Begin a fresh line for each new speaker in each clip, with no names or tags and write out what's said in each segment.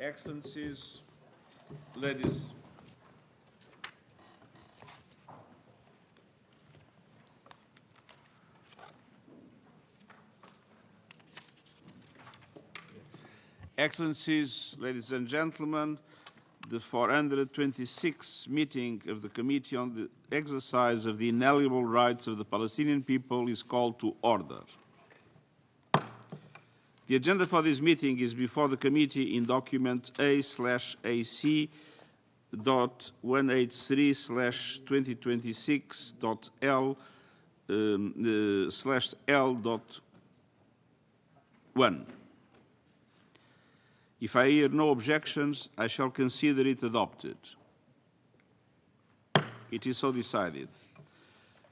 Excellencies, ladies. Excellencies, ladies and gentlemen, the 426th meeting of the Committee on the Exercise of the Inalienable Rights of the Palestinian People is called to order. The agenda for this meeting is before the committee in document A/183/2026.L/L.1. If I hear no objections, I shall consider it adopted. It is so decided.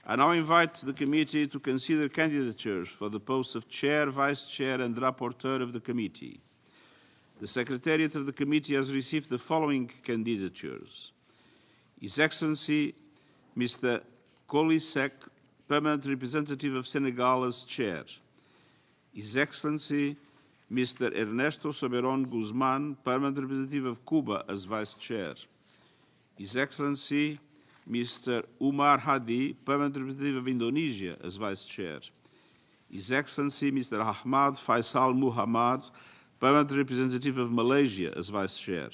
I now invite the committee to consider candidatures for the posts of Chair, Vice Chair and Rapporteur of the committee. The Secretariat of the committee has received the following candidatures. His Excellency Mr. Coly Seck, Permanent Representative of Senegal as Chair. His Excellency Mr. Ernesto Soberón Guzmán, Permanent Representative of Cuba as Vice Chair. His Excellency Mr. Umar Hadi, Permanent Representative of Indonesia as Vice Chair. His Excellency Mr. Ahmad Faisal Muhamad, Permanent Representative of Malaysia as Vice Chair.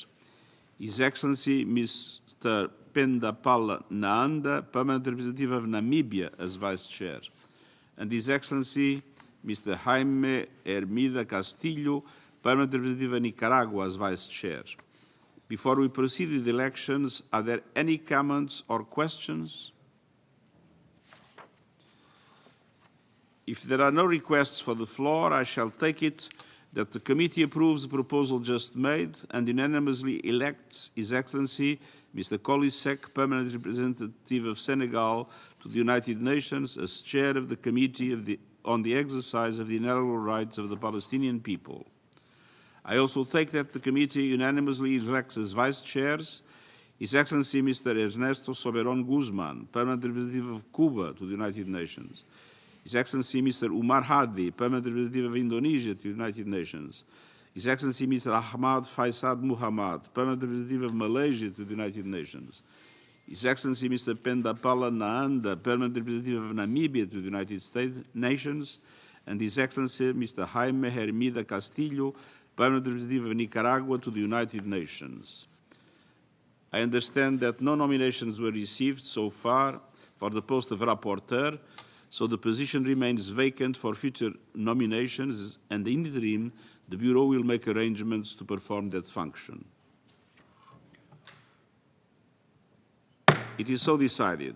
His Excellency Mr. Pendapala Naanda, Permanent Representative of Namibia as Vice Chair. And His Excellency Mr. Jaime Hermida Castillo, Permanent Representative of Nicaragua as Vice Chair. Before we proceed with the elections, are there any comments or questions? If there are no requests for the floor, I shall take it that the committee approves the proposal just made and unanimously elects His Excellency Mr. Coly Seck, Permanent Representative of Senegal to the United Nations, as Chair of the Committee on the Exercise of the Inalienable Rights of the Palestinian People. I also take that the committee unanimously elects as Vice Chairs His Excellency Mr. Ernesto Soberón Guzmán, Permanent Representative of Cuba to the United Nations. His Excellency Mr. Umar Hadi, Permanent Representative of Indonesia to the United Nations. His Excellency Mr. Ahmad Faisal Muhamad, Permanent Representative of Malaysia to the United Nations. His Excellency Mr. Pendapala Naanda, Permanent Representative of Namibia to the United Nations. And His Excellency Mr. Jaime Hermida Castillo, Permanent Representative of Nicaragua to the United Nations. I understand that no nominations were received so far for the post of Rapporteur, so the position remains vacant for future nominations, and in the interim, the Bureau will make arrangements to perform that function. It is so decided.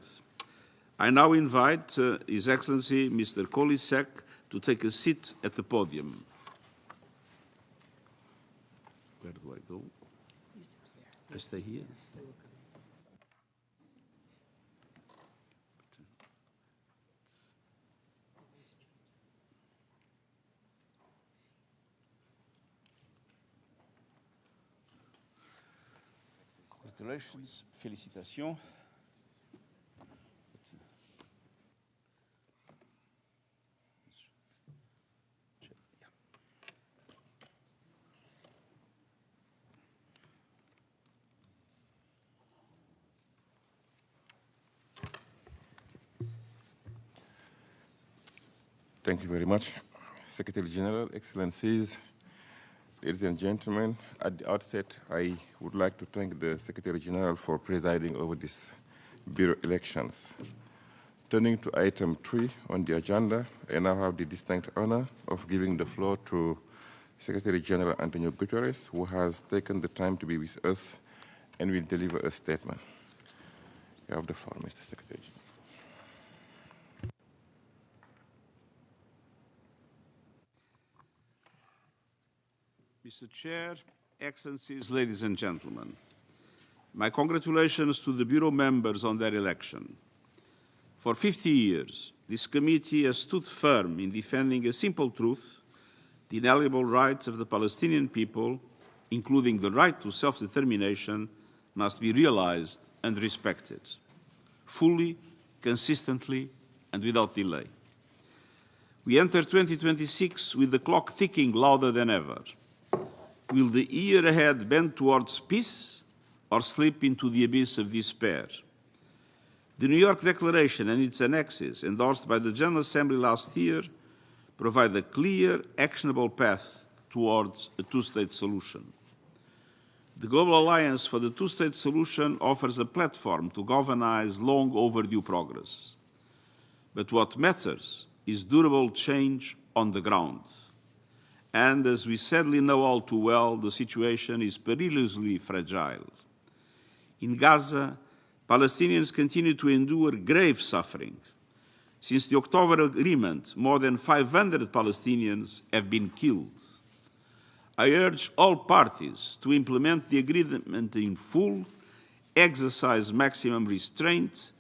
I now invite His Excellency Mr. Coly Seck to take a seat at the podium. Where do I go?
You sit here.
I stay here?
Yes, they will come in.
Congratulations, félicitations.
Thank you very much, Secretary-General, Excellencies, ladies and gentlemen. At the outset, I would like to thank the Secretary-General for presiding over these Bureau elections. Turning to item 3 on the agenda, I now have the distinct honor of giving the floor to Secretary-General António Guterres, who has taken the time to be with us and will deliver a statement. You have the floor, Mr. Secretary-General.
Mr. Chair, Excellencies, ladies and gentlemen, my congratulations to the Bureau members on their election. For 50 years, this committee has stood firm in defending a simple truth: the inalienable rights of the Palestinian people, including the right to self-determination, must be realized and respected, fully, consistently, and without delay. We enter 2026 with the clock ticking louder than ever. Will the year ahead bend towards peace or slip into the abyss of despair? The New York Declaration and its annexes, endorsed by the General Assembly last year, provide a clear, actionable path towards a two-state solution. The Global Alliance for the Two-State Solution offers a platform to galvanize long overdue progress. But what matters is durable change on the ground. And as we sadly know all too well, the situation is perilously fragile. In Gaza, Palestinians continue to endure grave suffering. Since the October agreement, more than 500 Palestinians have been killed. I urge all parties to implement the agreement in full, exercise maximum restraint,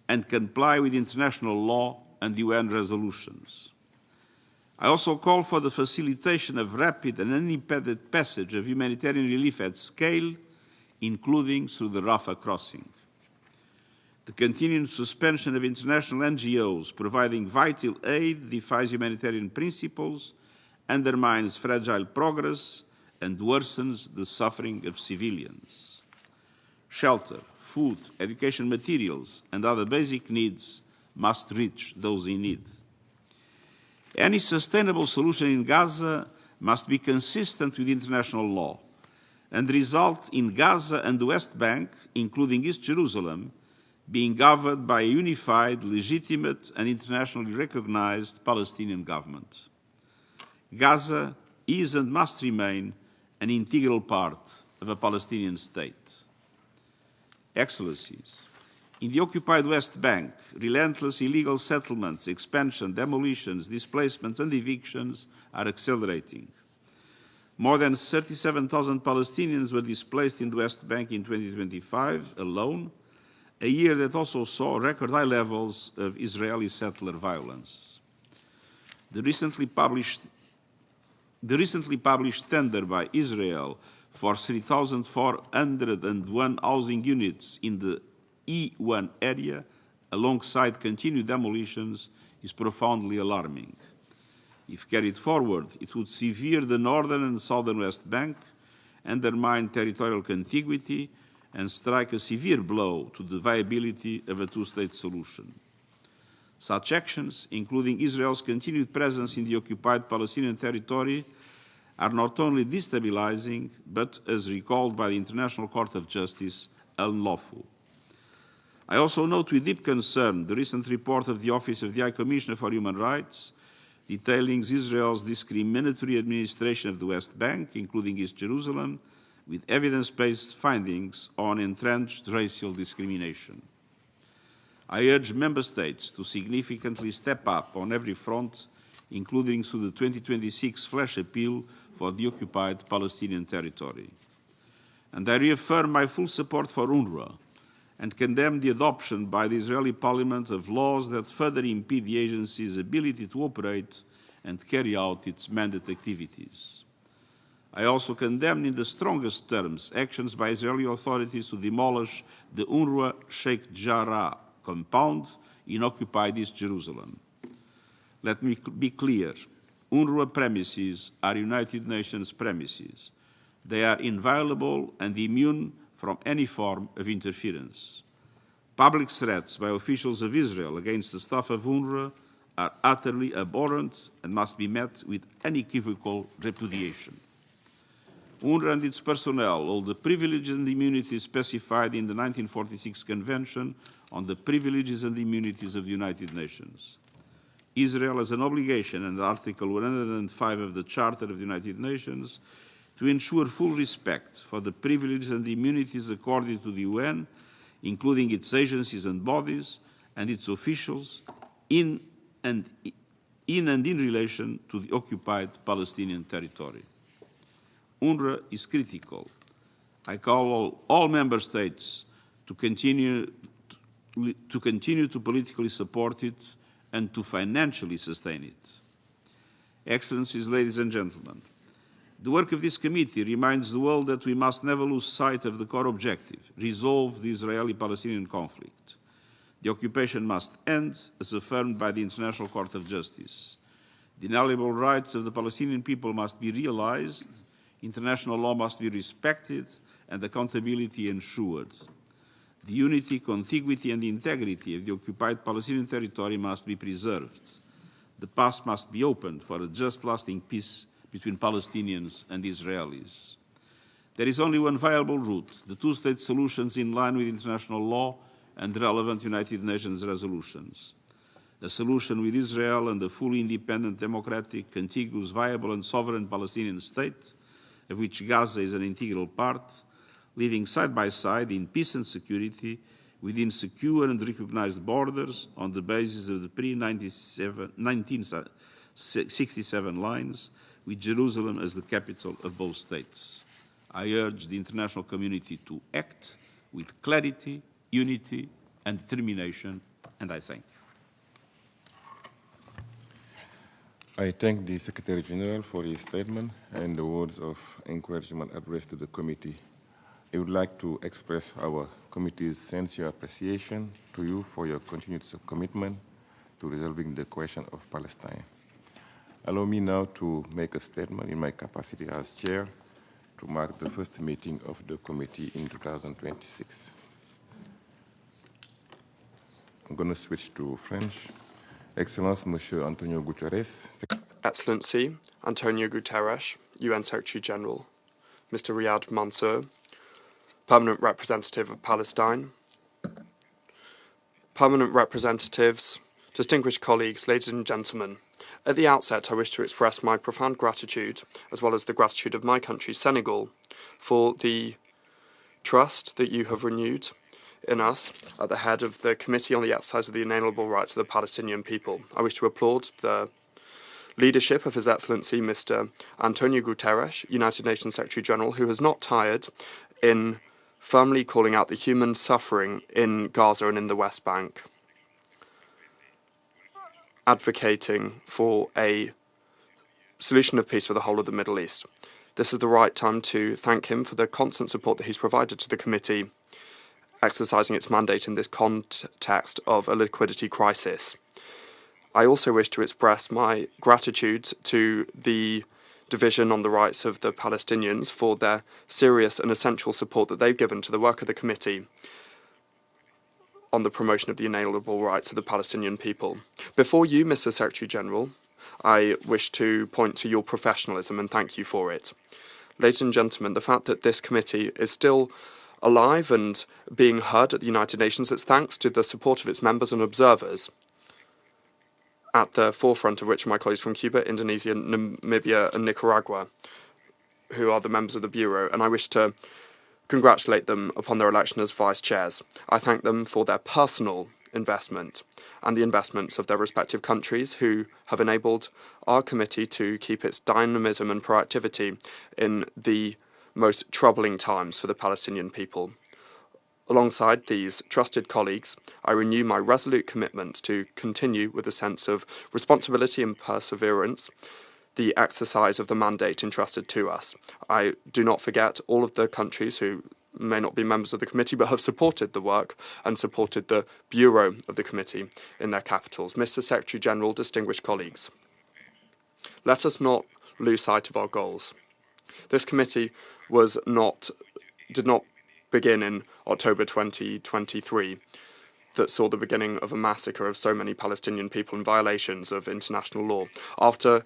and comply with international law and UN resolutions. I also call for the facilitation of rapid and unimpeded passage of humanitarian relief at scale, including through the Rafah crossing. The continuing suspension of international NGOs providing vital aid defies humanitarian principles, undermines fragile progress, and worsens the suffering of civilians. Shelter, food, education materials, and other basic needs must reach those in need. Any sustainable solution in Gaza must be consistent with international law and result in Gaza and the West Bank, including East Jerusalem, being governed by a unified, legitimate, and internationally recognized Palestinian government. Gaza is and must remain an integral part of a Palestinian state. Excellencies, in the occupied West Bank, relentless illegal settlements, expansion, demolitions, displacements, and evictions are accelerating. More than 37,000 Palestinians were displaced in the West Bank in 2025 alone, a year that also saw record high levels of Israeli settler violence. The recently published tender by Israel for 3,401 housing units in the E1 area, alongside continued demolitions, is profoundly alarming. If carried forward, it would sever the northern and southern West Bank, undermine territorial contiguity, and strike a severe blow to the viability of a two-state solution. Such actions, including Israel's continued presence in the occupied Palestinian territory, are not only destabilizing, but, as recalled by the International Court of Justice, unlawful. I also note with deep concern the recent report of the Office of the High Commissioner for Human Rights, detailing Israel's discriminatory administration of the West Bank, including East Jerusalem, with evidence-based findings on entrenched racial discrimination. I urge Member States to significantly step up on every front, including through the 2026 flash appeal for the occupied Palestinian territory. And I reaffirm my full support for UNRWA and condemn the adoption by the Israeli Parliament of laws that further impede the agency's ability to operate and carry out its mandate activities. I also condemn in the strongest terms actions by Israeli authorities to demolish the UNRWA Sheikh Jarrah compound in occupied East Jerusalem. Let me be clear, UNRWA premises are United Nations premises. They are inviolable and immune from any form of interference. Public threats by officials of Israel against the staff of UNRWA are utterly abhorrent and must be met with unequivocal repudiation. UNRWA and its personnel hold the privileges and immunities specified in the 1946 Convention on the Privileges and Immunities of the United Nations. Israel has an obligation under Article 105 of the Charter of the United Nations to ensure full respect for the privileges and immunities accorded to the UN, including its agencies and bodies and its officials, in and in relation to the occupied Palestinian territory. UNRWA is critical. I call all member states to continue to politically support it and to financially sustain it. Excellencies, ladies and gentlemen, the work of this committee reminds the world that we must never lose sight of the core objective: resolve the Israeli-Palestinian conflict. The occupation must end, as affirmed by the International Court of Justice. The inalienable rights of the Palestinian people must be realized International law must be respected and accountability ensured. The unity, contiguity and integrity of the occupied Palestinian territory must be preserved. The path must be opened for a just, lasting peace between Palestinians and Israelis. There is only one viable route, the two-state solutions in line with international law and relevant United Nations resolutions. A solution with Israel and a fully independent, democratic, contiguous, viable and sovereign Palestinian state, of which Gaza is an integral part, living side by side in peace and security within secure and recognized borders on the basis of the pre-1967 lines, with Jerusalem as the capital of both states. I urge the international community to act with clarity, unity and determination, and I thank you.
I thank the Secretary-General for his statement and the words of encouragement addressed to the committee. I would like to express our committee's sincere appreciation to you for your continued commitment to resolving the question of Palestine. Allow me now to make a statement in my capacity as chair to mark the first meeting of the committee in 2026. I'm going to switch to French. Excellence, Monsieur António Guterres.
Excellency, António Guterres, UN Secretary-General, Mr. Riyad Mansour, Permanent Representative of Palestine, Permanent Representatives, distinguished colleagues, ladies and gentlemen, at the outset I wish to express my profound gratitude, as well as the gratitude of my country, Senegal, for the trust that you have renewed in us at the head of the Committee on the Exercise of the Inalienable Rights of the Palestinian People. I wish to applaud the leadership of His Excellency Mr. António Guterres, United Nations Secretary-General, who has not tired in firmly calling out the human suffering in Gaza and in the West Bank, advocating for a solution of peace for the whole of the Middle East. This is the right time to thank him for the constant support that he's provided to the committee, exercising its mandate in this context of a liquidity crisis. I also wish to express my gratitude to the Division on the Rights of the Palestinians for their serious and essential support that they've given to the work of the committee on the promotion of the inalienable rights of the Palestinian people. Before you, Mr. Secretary-General, I wish to point to your professionalism and thank you for it. Ladies and gentlemen, the fact that this committee is still alive and being heard at the United Nations, it's thanks to the support of its members and observers, at the forefront of which are my colleagues from Cuba, Indonesia, Namibia and Nicaragua, who are the members of the Bureau, and I wish to congratulate them upon their election as vice chairs. I thank them for their personal investment and the investments of their respective countries who have enabled our committee to keep its dynamism and proactivity in the most troubling times for the Palestinian people. Alongside these trusted colleagues, I renew my resolute commitment to continue with a sense of responsibility and perseverance the exercise of the mandate entrusted to us. I do not forget all of the countries who may not be members of the committee but have supported the work and supported the Bureau of the committee in their capitals. Mr. Secretary-General, distinguished colleagues, let us not lose sight of our goals. This committee did not begin in October 2023 that saw the beginning of a massacre of so many Palestinian people in violations of international law. After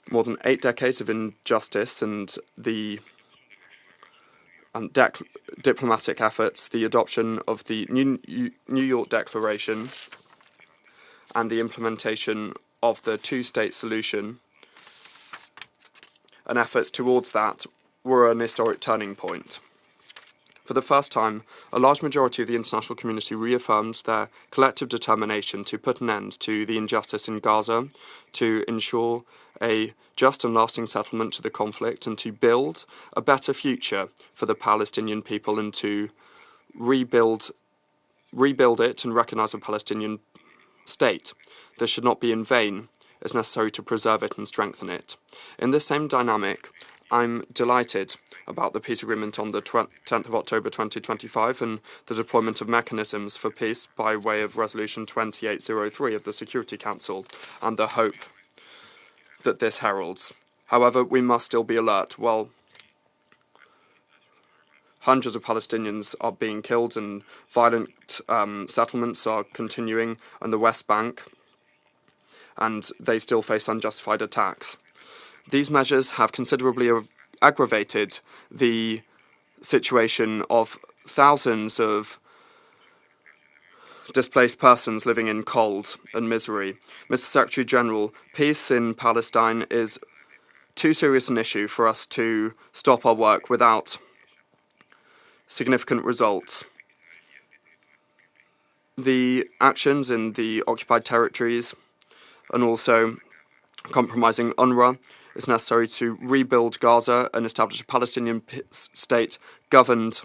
more than 8 decades of injustice and diplomatic efforts, the adoption of the New York Declaration and the implementation of the two-state solution and efforts towards that were an historic turning point. For the first time, a large majority of the international community reaffirmed their collective determination to put an end to the injustice in Gaza, to ensure a just and lasting settlement to the conflict, and to build a better future for the Palestinian people and to rebuild it and recognise a Palestinian state. This should not be in vain. It's necessary to preserve it and strengthen it. In this same dynamic, I'm delighted about the peace agreement on the 10th of October 2025 and the deployment of mechanisms for peace by way of Resolution 2803 of the Security Council and the hope that this heralds. However, we must still be alert. While Hundreds of Palestinians are being killed and violent settlements are continuing on the West Bank, and they still face unjustified attacks. These measures have considerably aggravated the situation of thousands of displaced persons living in cold and misery. Mr. Secretary-General, peace in Palestine is too serious an issue for us to stop our work without significant results. The actions in the occupied territories and also compromising UNRWA is necessary to rebuild Gaza and establish a Palestinian state governed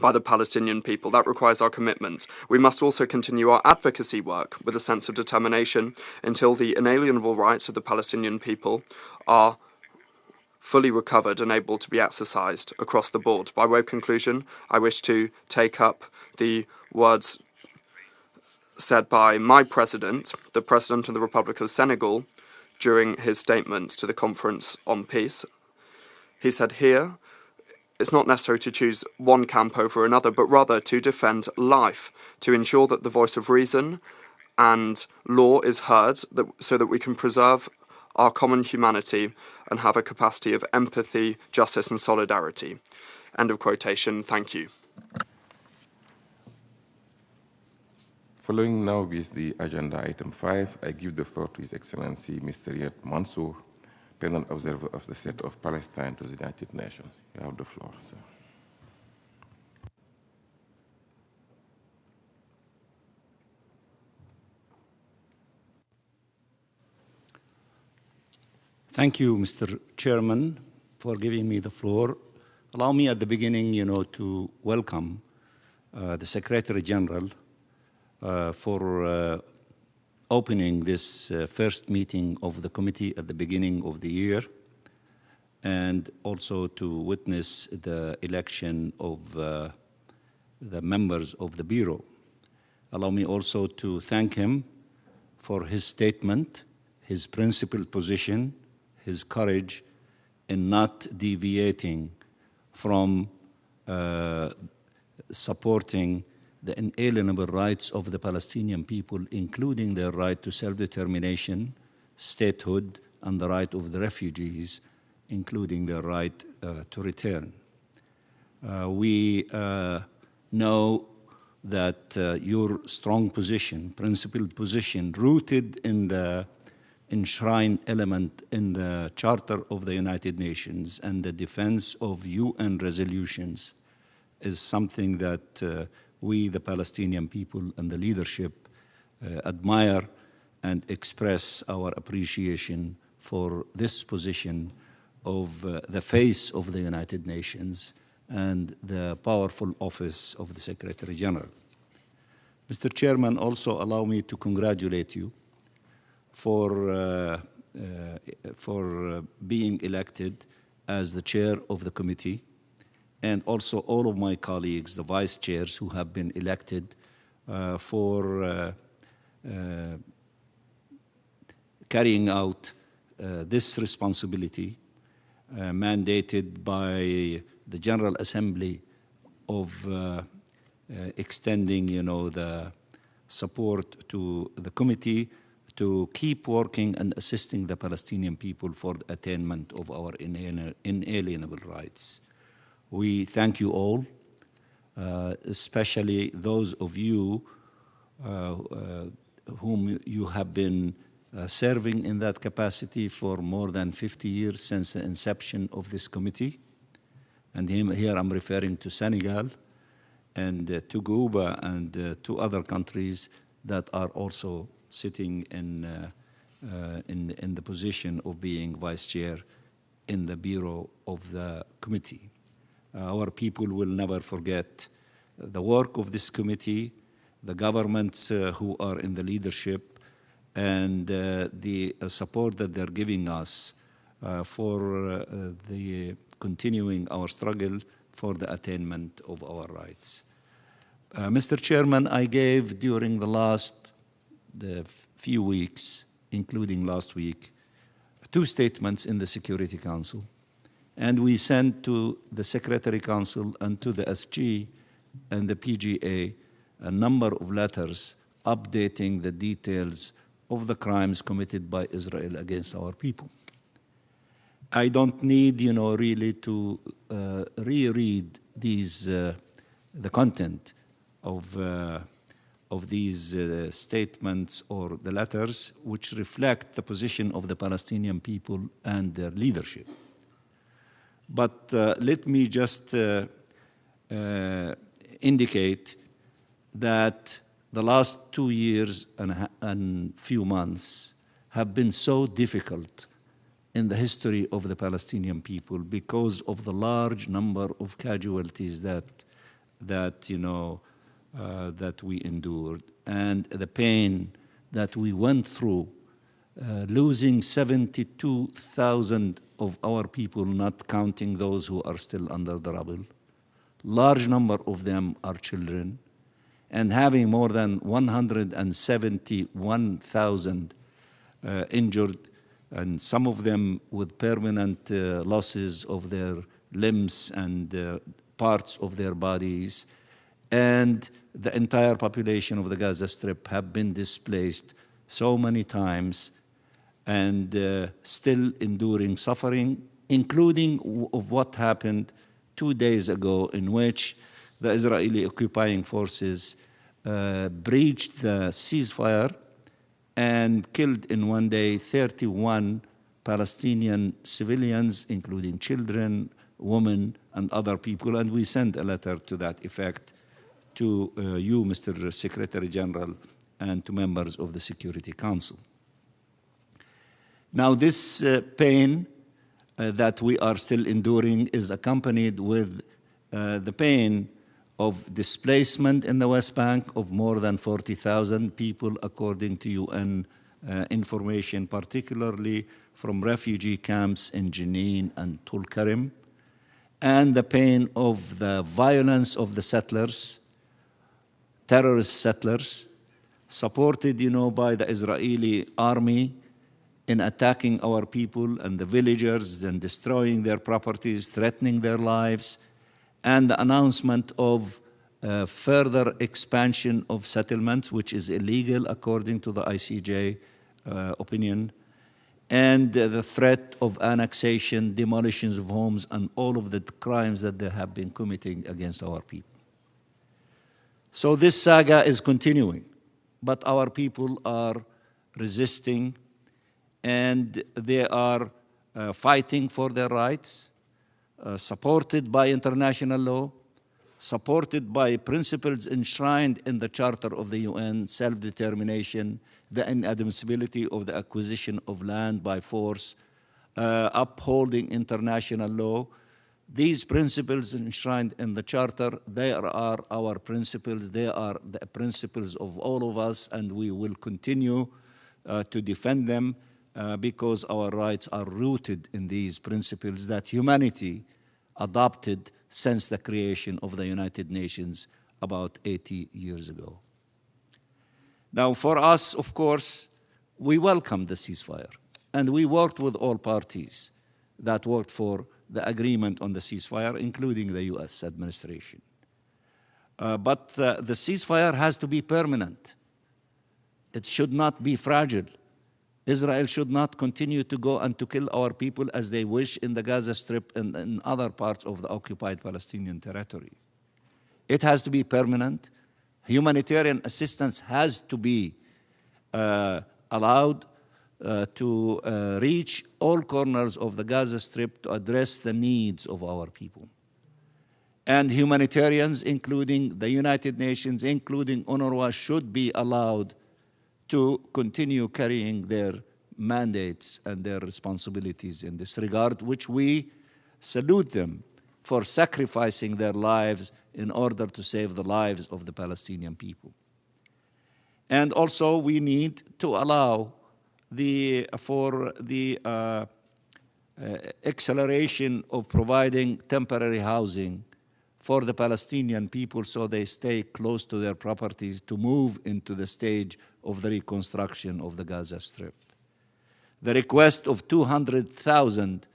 by the Palestinian people. That requires our commitment. We must also continue our advocacy work with a sense of determination until the inalienable rights of the Palestinian people are fully recovered and able to be exercised across the board. By way of conclusion, I wish to take up the words said by my president, the President of the Republic of Senegal, during his statement to the Conference on Peace. He said here, it's not necessary to choose one camp over another, but rather to defend life, to ensure that the voice of reason and law is heard, so that we can preserve our common humanity and have a capacity of empathy, justice and solidarity. End of quotation. Thank you.
Following now with the agenda item 5, I give the floor to His Excellency Mr. Riyad Mansour, Permanent Observer of the State of Palestine to the United Nations. You have the floor, sir.
Thank you, Mr. Chairman, for giving me the floor. Allow me at the beginning, to welcome the Secretary-General for opening this first meeting of the committee at the beginning of the year, and also to witness the election of the members of the Bureau. Allow me also to thank him for his statement, his principled position, his courage in not deviating from supporting the inalienable rights of the Palestinian people, including their right to self-determination, statehood, and the right of the refugees, including their right to return. We know that your strong position, principled position, rooted in the enshrined element in the Charter of the United Nations and the defense of UN resolutions, is something that we, the Palestinian people and the leadership, admire and express our appreciation for this position of the face of the United Nations and the powerful office of the Secretary-General. Mr. Chairman, also allow me to congratulate you for being elected as the chair of the committee, and also all of my colleagues, the vice chairs who have been elected for carrying out this responsibility mandated by the General Assembly of extending, the support to the committee to keep working and assisting the Palestinian people for the attainment of our inalienable rights. We thank you all, especially those of you whom you have been serving in that capacity for more than 50 years since the inception of this committee. And here I'm referring to Senegal and to Cuba and to other countries that are also sitting in the position of being vice chair in the bureau of the committee. Our people will never forget the work of this committee, the governments who are in the leadership, and the support that they're giving us for the continuing our struggle for the attainment of our rights. Mr. Chairman, I gave during the few weeks, including last week, 2 statements in the Security Council, And we sent to the Secretary Council and to the SG and the PGA a number of letters updating the details of the crimes committed by Israel against our people. I don't need, really to reread these, the content of these statements or the letters, which reflect the position of the Palestinian people and their leadership. But let me just indicate that the last 2 years and few months have been so difficult in the history of the Palestinian people because of the large number of casualties that we endured and the pain that we went through, losing 72,000 of our people, not counting those who are still under the rubble. Large number of them are children, and having more than 171,000 injured, and some of them with permanent losses of their limbs and parts of their bodies. And the entire population of the Gaza Strip have been displaced so many times and still enduring suffering, including of what happened 2 days ago, in which the Israeli occupying forces breached the ceasefire and killed in one day 31 Palestinian civilians, including children, women, and other people. And we sent a letter to that effect to you, Mr. Secretary General, and to members of the Security Council. Now, this pain that we are still enduring is accompanied with the pain of displacement in the West Bank of more than 40,000 people, according to UN information, particularly from refugee camps in Jenin and Tulkarim, and the pain of the violence of the settlers, terrorist settlers, supported, by the Israeli army in attacking our people and the villagers and destroying their properties, threatening their lives, and the announcement of further expansion of settlements, which is illegal according to the ICJ opinion, and the threat of annexation, demolitions of homes, and all of the crimes that they have been committing against our people. So this saga is continuing, but our people are resisting, and they are fighting for their rights, supported by international law, supported by principles enshrined in the Charter of the UN, self-determination, the inadmissibility of the acquisition of land by force, upholding international law. These principles enshrined in the Charter, they are our principles, they are the principles of all of us, and we will continue to defend them because our rights are rooted in these principles that humanity adopted since the creation of the United Nations about 80 years ago. Now, for us, of course, we welcome the ceasefire, and we worked with all parties that worked for the agreement on the ceasefire, including the US administration. But the ceasefire has to be permanent. It should not be fragile. Israel should not continue to go and to kill our people as they wish in the Gaza Strip and in other parts of the occupied Palestinian territory. It has to be permanent. Humanitarian assistance has to be allowed to reach all corners of the Gaza Strip to address the needs of our people. And humanitarians, including the United Nations, including UNRWA, should be allowed to continue carrying their mandates and their responsibilities in this regard, which we salute them for sacrificing their lives in order to save the lives of the Palestinian people. And also we need to allow for the acceleration of providing temporary housing for the Palestinian people so they stay close to their properties to move into the stage of the reconstruction of the Gaza Strip. The request of 200,000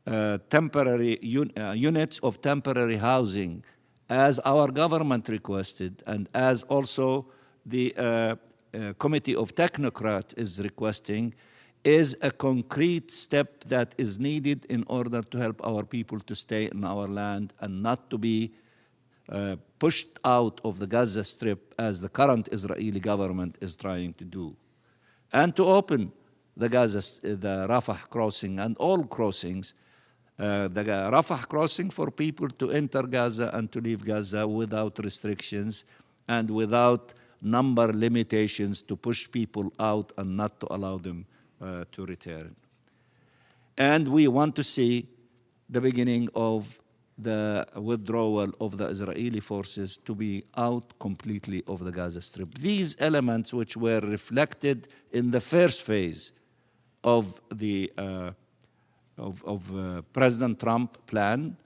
units of temporary housing, as our government requested, and as also the Committee of Technocrats is requesting, is a concrete step that is needed in order to help our people to stay in our land and not to be pushed out of the Gaza Strip as the current Israeli government is trying to do. And to open the Rafah crossing and all crossings, the Rafah crossing for people to enter Gaza and to leave Gaza without restrictions and without number limitations to push people out and not to allow them to return. And we want to see the beginning of the withdrawal of the Israeli forces to be out completely of the Gaza Strip. These elements, which were reflected in the first phase of the President Trump plan,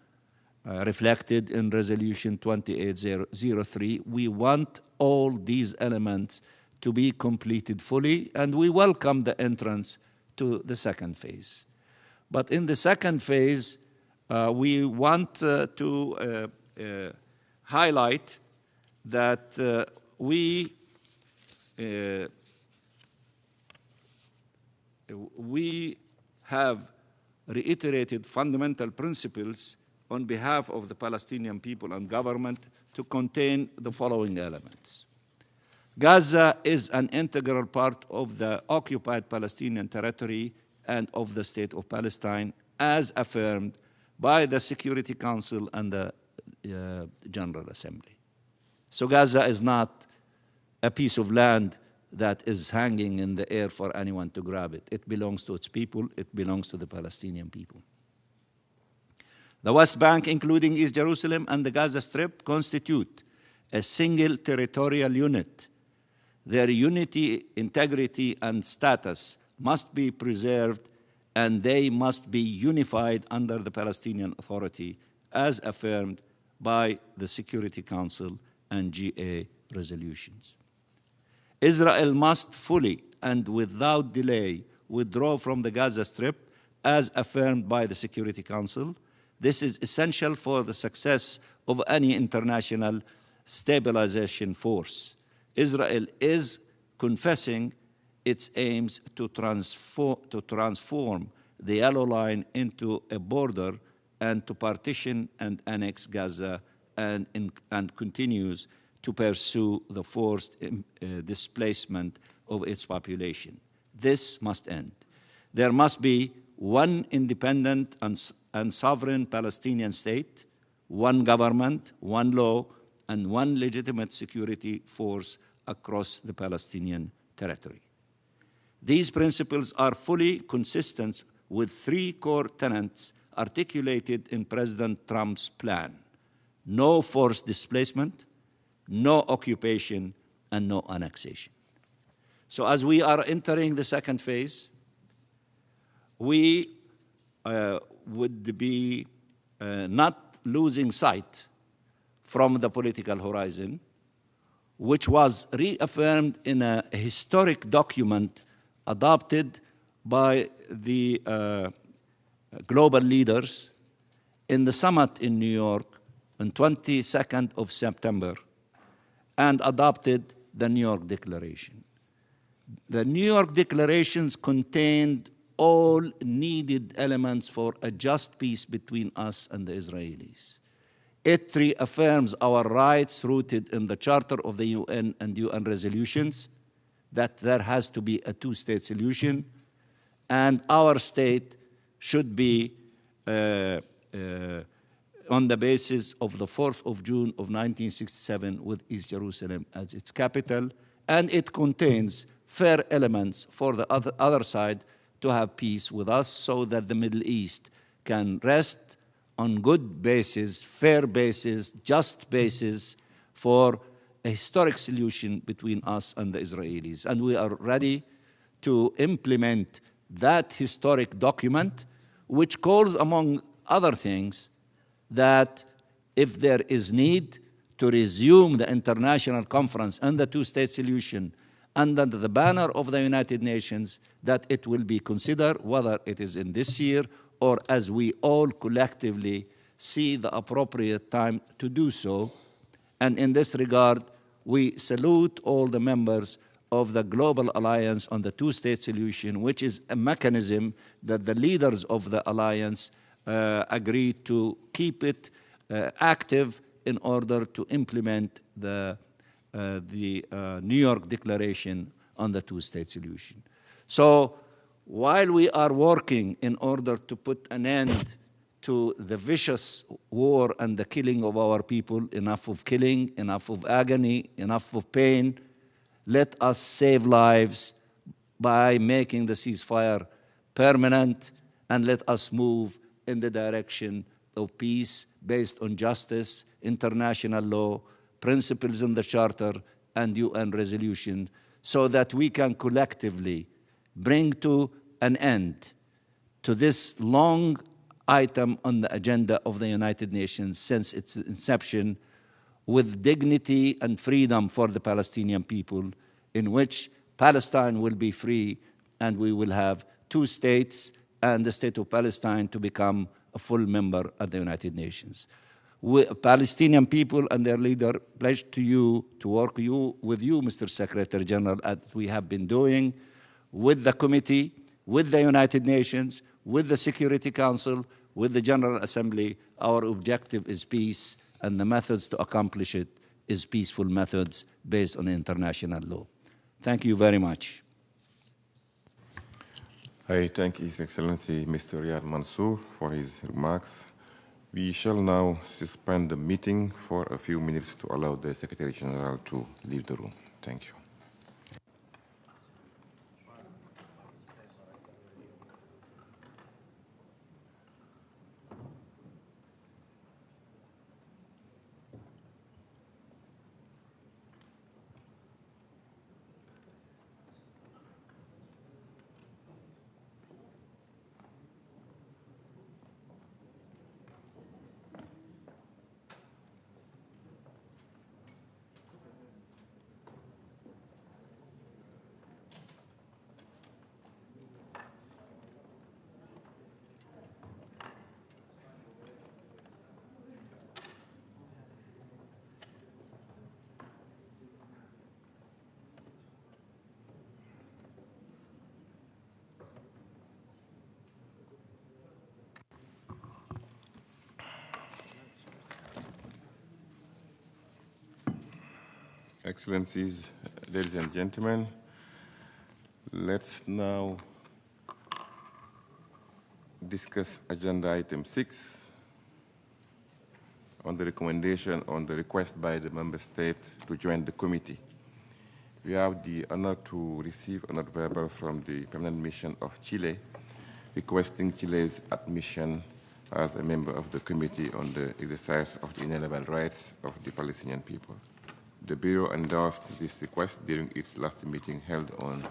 reflected in Resolution 2803, we want all these elements to be completed fully, and we welcome the entrance to the second phase. But in the second phase, we want to highlight that we have reiterated fundamental principles on behalf of the Palestinian people and government to contain the following elements. Gaza is an integral part of the occupied Palestinian territory and of the State of Palestine, as affirmed by the Security Council and the General Assembly. So Gaza is not a piece of land that is hanging in the air for anyone to grab it. It belongs to its people. It belongs to the Palestinian people. The West Bank, including East Jerusalem and the Gaza Strip, constitute a single territorial unit. Their unity, integrity, and status must be preserved, and they must be unified under the Palestinian Authority, as affirmed by the Security Council and GA resolutions. Israel must fully and without delay withdraw from the Gaza Strip, as affirmed by the Security Council. This is essential for the success of any international stabilization force. Israel is confessing its aims to transform the yellow line into a border and to partition and annex Gaza, and continues to pursue the forced displacement of its population. This must end. There must be one independent and sovereign Palestinian state, one government, one law, and one legitimate security force across the Palestinian territory. These principles are fully consistent with three core tenets articulated in President Trump's plan: no forced displacement, no occupation, and no annexation. So as we are entering the second phase, we would be not losing sight from the political horizon, which was reaffirmed in a historic document adopted by the global leaders in the summit in New York on 22nd of September, and adopted the New York Declaration. The New York Declarations contained all needed elements for a just peace between us and the Israelis. It reaffirms our rights rooted in the Charter of the UN and UN resolutions, that there has to be a two-state solution, and our state should be on the basis of the 4th of June of 1967 with East Jerusalem as its capital, and it contains fair elements for the other side to have peace with us, so that the Middle East can rest on good basis, fair basis, just basis for a historic solution between us and the Israelis. And we are ready to implement that historic document, which calls, among other things, that if there is need to resume the international conference and the two-state solution under the banner of the United Nations, that it will be considered, whether it is in this year or as we all collectively see the appropriate time to do so. And in this regard, we salute all the members of the Global Alliance on the Two-State Solution, which is a mechanism that the leaders of the alliance agreed to keep it active in order to implement the New York Declaration on the Two-State Solution. So while we are working in order to put an end to the vicious war and the killing of our people, enough of killing, enough of agony, enough of pain, let us save lives by making the ceasefire permanent, and let us move in the direction of peace based on justice, international law, principles in the Charter, and UN resolution, so that we can collectively bring to an end to this long item on the agenda of the United Nations since its inception, with dignity and freedom for the Palestinian people, in which Palestine will be free and we will have two states and the state of Palestine to become a full member of the United Nations. Palestinian people and their leader pledged to you to work with you, Mr. Secretary-General, as we have been doing, with the committee, with the United Nations, with the Security Council, with the General Assembly. Our objective is peace, and the methods to accomplish it is peaceful methods based on international law. Thank you very much.
I thank His Excellency Mr. Riyad Mansour for his remarks. We shall now suspend the meeting for a few minutes to allow the Secretary-General to leave the room. Thank you. Excellencies, ladies and gentlemen, let's now discuss agenda item 6 on the recommendation on the request by the member state to join the committee. We have the honor to receive an verbal from the permanent mission of Chile requesting Chile's admission as a member of the Committee on the Exercise of the Inalienable Rights of the Palestinian People. The Bureau endorsed this request during its last meeting held on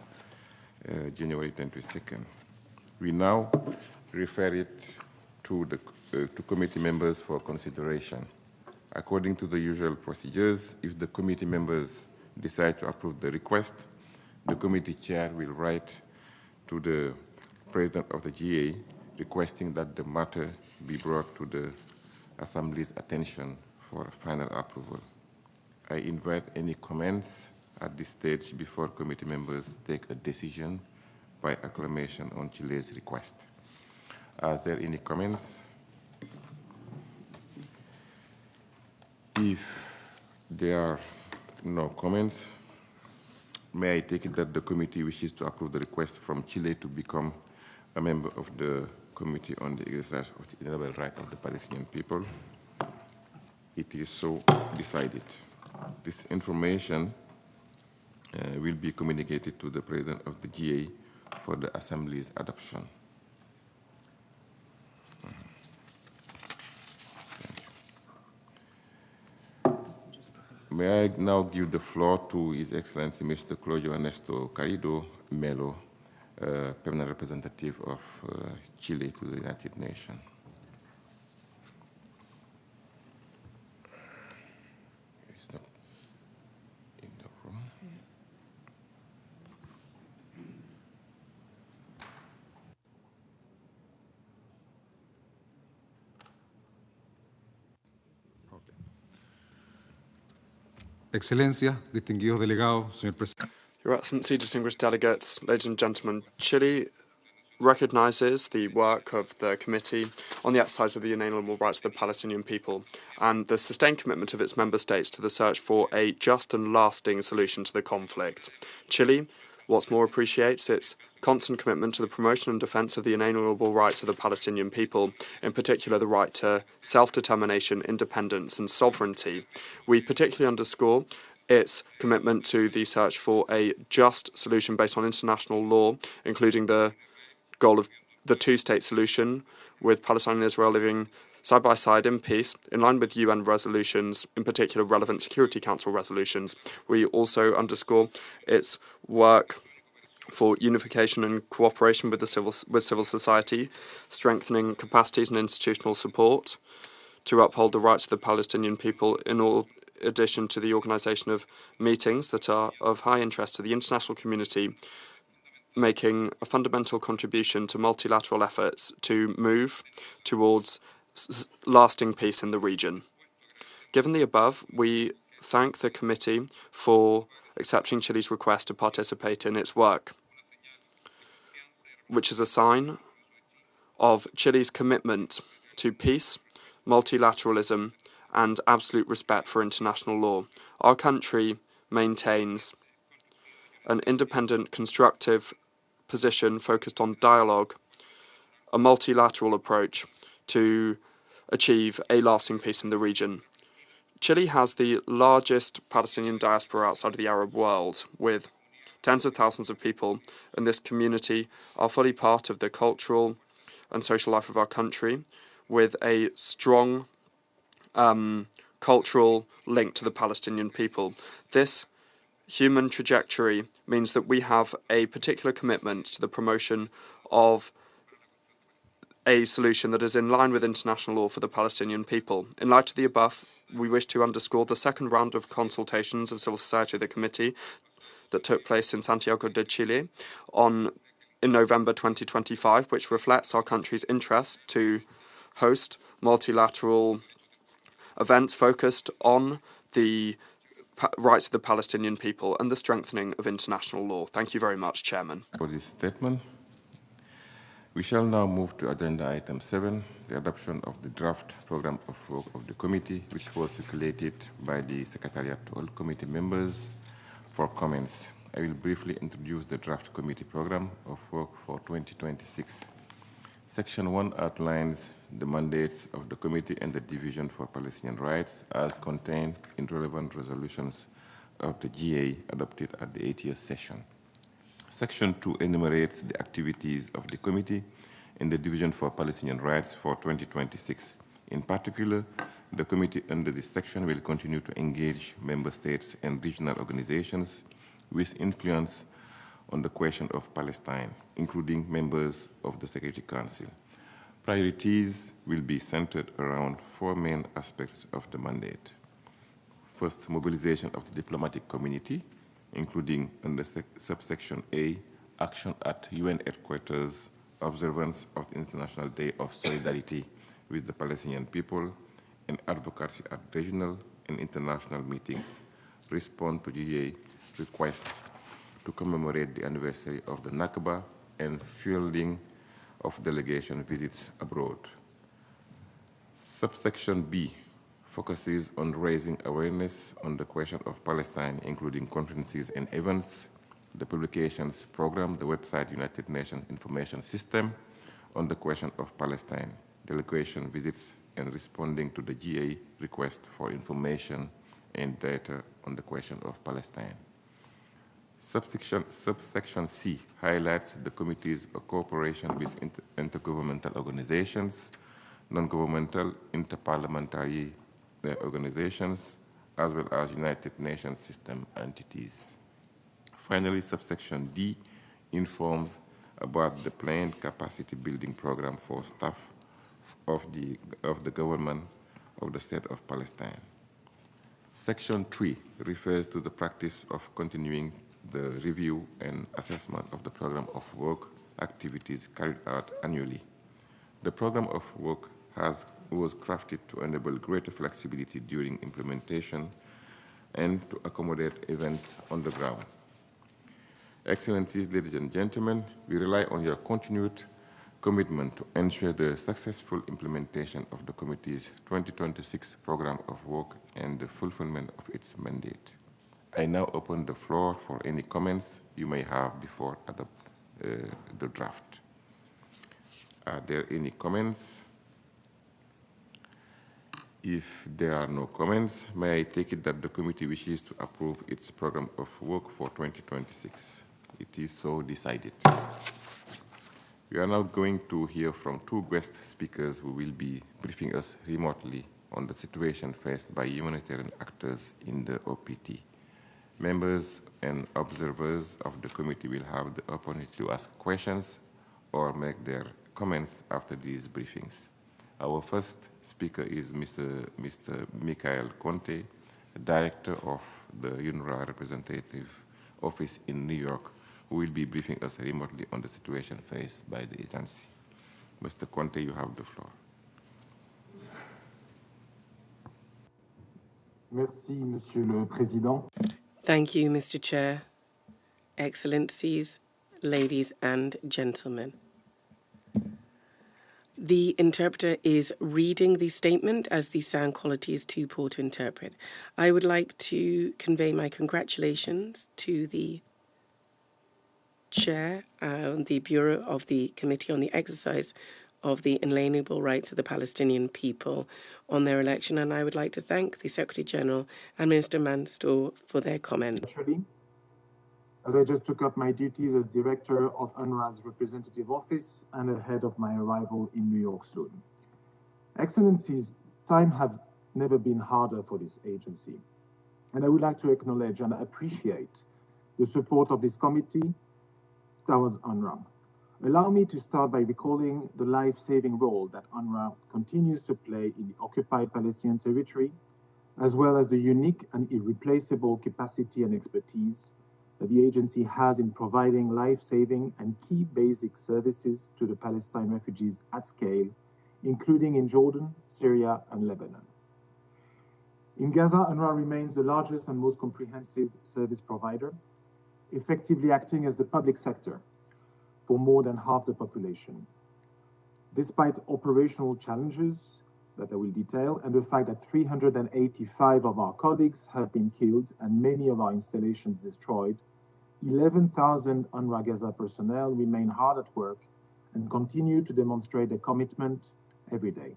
January 22nd. We now refer it to committee members for consideration. According to the usual procedures, if the committee members decide to approve the request, the committee chair will write to the president of the GA requesting that the matter be brought to the Assembly's attention for final approval. I invite any comments at this stage before committee members take a decision by acclamation on Chile's request. Are there any comments? If there are no comments, may I take it that the committee wishes to approve the request from Chile to become a member of the Committee on the Exercise of the Inalienable Right of the Palestinian People? It is so decided. This information will be communicated to the President of the GA for the Assembly's adoption. May I now give the floor to His Excellency Mr. Claudio Ernesto Carrido Melo, permanent representative of Chile to the United Nations. It's not in the room.
Excelencia, distinguidos delegados, señor presidente.
Your Excellency, distinguished delegates, ladies and gentlemen, Chile recognises the work of the Committee on the exercise of the inalienable rights of the Palestinian people and the sustained commitment of its member states to the search for a just and lasting solution to the conflict. Chile, what's more, appreciates its constant commitment to the promotion and defence of the inalienable rights of the Palestinian people, in particular the right to self-determination, independence and sovereignty. We particularly underscore its commitment to the search for a just solution based on international law, including the goal of the two-state solution, with Palestine and Israel living side by side in peace, in line with UN resolutions, in particular relevant Security Council resolutions. We also underscore its work for unification and cooperation with civil society, strengthening capacities and institutional support to uphold the rights of the Palestinian people in addition to the organisation of meetings that are of high interest to the international community, making a fundamental contribution to multilateral efforts to move towards lasting peace in the region. Given the above, we thank the committee for accepting Chile's request to participate in its work, which is a sign of Chile's commitment to peace, multilateralism, and absolute respect for international law. Our country maintains an independent, constructive position focused on dialogue, a multilateral approach to achieve a lasting peace in the region. Chile has the largest Palestinian diaspora outside of the Arab world, with tens of thousands of people, and this community are fully part of the cultural and social life of our country, with a strong cultural link to the Palestinian people. This human trajectory means that we have a particular commitment to the promotion of a solution that is in line with international law for the Palestinian people. In light of the above, we wish to underscore the second round of consultations of civil society of the committee that took place in Santiago de Chile in November 2025, which reflects our country's interest to host multilateral events focused on the rights of the Palestinian people and the strengthening of international law. Thank you very much, Chairman.
For this statement, we shall now move to agenda item 7, the adoption of the draft program of work of the committee, which was circulated by the Secretariat to all committee members for comments. I will briefly introduce the draft committee program of work for 2026. Section 1 outlines the mandates of the Committee and the Division for Palestinian Rights as contained in relevant resolutions of the GA adopted at the 80th session. Section 2 enumerates the activities of the Committee and the Division for Palestinian Rights for 2026. In particular, the Committee under this section will continue to engage member states and regional organizations with influence on the question of Palestine, including members of the Security Council. Priorities will be centered around 4 main aspects of the mandate. First, mobilization of the diplomatic community, including under subsection A, action at UN headquarters, observance of the International Day of Solidarity with the Palestinian people, and advocacy at regional and international meetings. Respond to GA requests to commemorate the anniversary of the Nakba and fielding of delegation visits abroad. Subsection B focuses on raising awareness on the question of Palestine, including conferences and events, the publications program, the website United Nations Information System on the question of Palestine, delegation visits, and responding to the GA request for information and data on the question of Palestine. Subsection C highlights the committee's cooperation with intergovernmental organizations, non-governmental interparliamentary organizations, as well as United Nations system entities. Finally, subsection D informs about the planned capacity building program for staff of the government of the State of Palestine. Section 3 refers to the practice of continuing the review and assessment of the program of work activities carried out annually. The program of work was crafted to enable greater flexibility during implementation and to accommodate events on the ground. Excellencies, ladies and gentlemen, we rely on your continued commitment to ensure the successful implementation of the committee's 2026 program of work and the fulfillment of its mandate. I now open the floor for any comments you may have before the draft. Are there any comments? If there are no comments, may I take it that the committee wishes to approve its program of work for 2026? It is so decided. We are now going to hear from two guest speakers who will be briefing us remotely on the situation faced by humanitarian actors in the OPT. Members and observers of the committee will have the opportunity to ask questions or make their comments after these briefings. Our first speaker is Mr. Michael Contet, Director of the UNRWA Representative Office in New York, who will be briefing us remotely on the situation faced by the agency. Mr. Contet, you have the floor.
Merci, Monsieur le Président.
Thank you, Mr. Chair, Excellencies, ladies and gentlemen. The interpreter is reading the statement as the sound quality is too poor to interpret. I would like to convey my congratulations to the Chair and the Bureau of the Committee on the Exercise of the Inalienable Rights of the Palestinian People on their election, and I would like to thank the Secretary-General and Minister Mansour for their comments.
Actually, as I just took up my duties as Director of UNRWA's Representative Office and ahead of my arrival in New York soon. Excellencies, time have never been harder for this agency, and I would like to acknowledge and appreciate the support of this committee towards UNRWA. Allow me to start by recalling the life-saving role that UNRWA continues to play in the occupied Palestinian territory, as well as the unique and irreplaceable capacity and expertise that the agency has in providing life-saving and key basic services to the Palestine refugees at scale, including in Jordan, Syria, and Lebanon. In Gaza, UNRWA remains the largest and most comprehensive service provider, effectively acting as the public sector for more than half the population. Despite operational challenges that I will detail, and the fact that 385 of our colleagues have been killed and many of our installations destroyed, 11,000 UNRWA Gaza personnel remain hard at work and continue to demonstrate their commitment every day.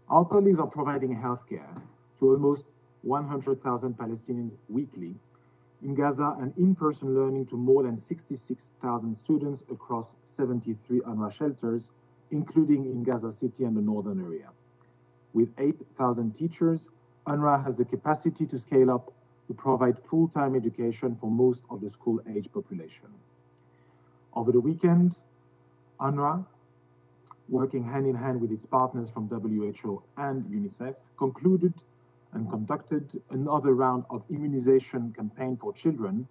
Our colleagues are providing healthcare to almost 100,000 Palestinians weekly in Gaza and in-person learning to more than 66,000 students across 73 UNRWA shelters, including in Gaza City and the northern area. With 8,000 teachers, UNRWA has the capacity to scale up to provide full-time education for most of the school-age population. Over the weekend, UNRWA, working hand-in-hand with its partners from WHO and UNICEF, concluded and conducted another round of immunization campaign for children,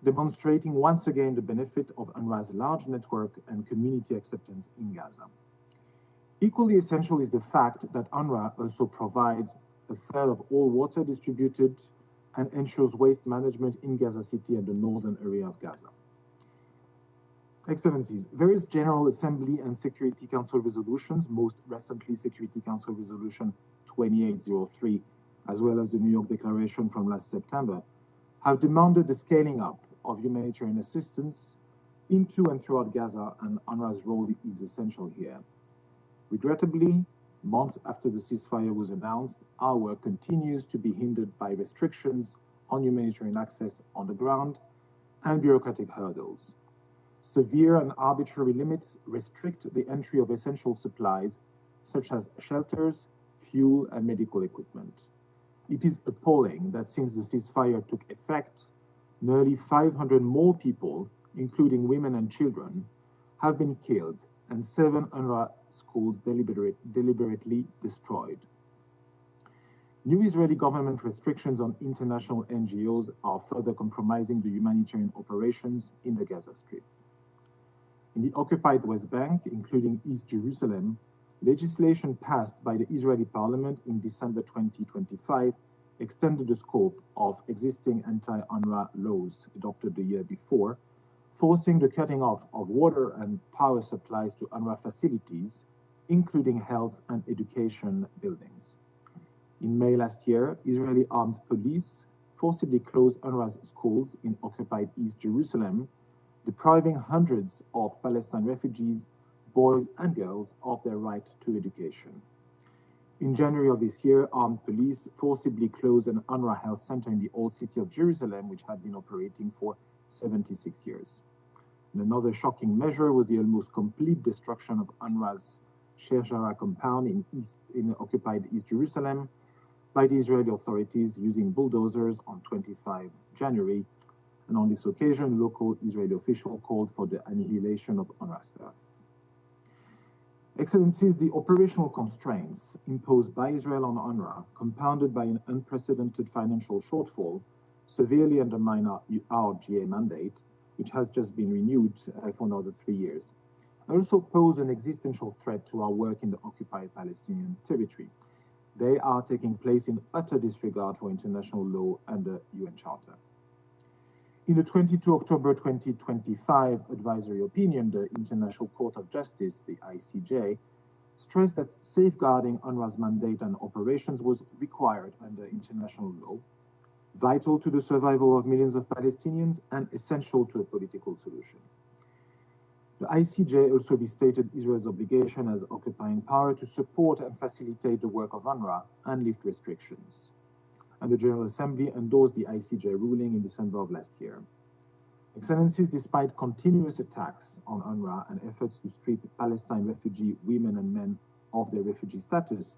demonstrating once again the benefit of UNRWA's large network and community acceptance in Gaza. Equally essential is the fact that UNRWA also provides a third of all water distributed and ensures waste management in Gaza City and the northern area of Gaza. Excellencies, various General Assembly and Security Council resolutions, most recently Security Council Resolution 2803, as well as the New York Declaration from last September, have demanded the scaling up of humanitarian assistance into and throughout Gaza, and UNRWA's role is essential here. Regrettably, months after the ceasefire was announced, our work continues to be hindered by restrictions on humanitarian access on the ground and bureaucratic hurdles. Severe and arbitrary limits restrict the entry of essential supplies, such as shelters, fuel, and medical equipment. It is appalling that since the ceasefire took effect, nearly 500 more people, including women and children, have been killed and 7 UNRWA schools deliberately destroyed. New Israeli government restrictions on international NGOs are further compromising the humanitarian operations in the Gaza Strip. In the occupied West Bank, including East Jerusalem, legislation passed by the Israeli parliament in December 2025 extended the scope of existing anti-UNRWA laws adopted the year before, forcing the cutting off of water and power supplies to UNRWA facilities, including health and education buildings. In May last year, Israeli armed police forcibly closed UNRWA's schools in occupied East Jerusalem, depriving hundreds of Palestinian refugees, boys and girls, of their right to education. In January of this year, armed police forcibly closed an UNRWA health center in the old city of Jerusalem, which had been operating for 76 years. And another shocking measure was the almost complete destruction of UNRWA's Sheikh Jarrah compound in occupied East Jerusalem by the Israeli authorities using bulldozers on 25 January. And on this occasion, local Israeli official called for the annihilation of UNRWA staff. Excellencies, the operational constraints imposed by Israel on UNRWA, compounded by an unprecedented financial shortfall, severely undermine our GA mandate, which has just been renewed for another 3 years, and also pose an existential threat to our work in the occupied Palestinian territory. They are taking place in utter disregard for international law and the UN Charter. In the 22 October 2025 advisory opinion, the International Court of Justice, the ICJ, stressed that safeguarding UNRWA's mandate and operations was required under international law, vital to the survival of millions of Palestinians, and essential to a political solution. The ICJ also restated Israel's obligation as occupying power to support and facilitate the work of UNRWA and lift restrictions. And the General Assembly endorsed the ICJ ruling in December of last year. Excellencies, despite continuous attacks on UNRWA and efforts to strip Palestine refugee women and men of their refugee status,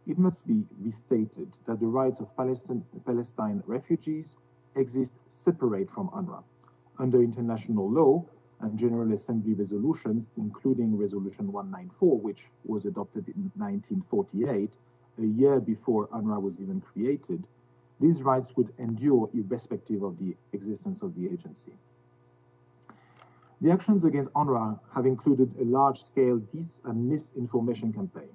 it must be restated that the rights of Palestine refugees exist separate from UNRWA. Under international law and General Assembly resolutions, including Resolution 194, which was adopted in 1948, a year before UNRWA was even created, these rights would endure irrespective of the existence of the agency. The actions against UNRWA have included a large-scale dis- and misinformation campaign,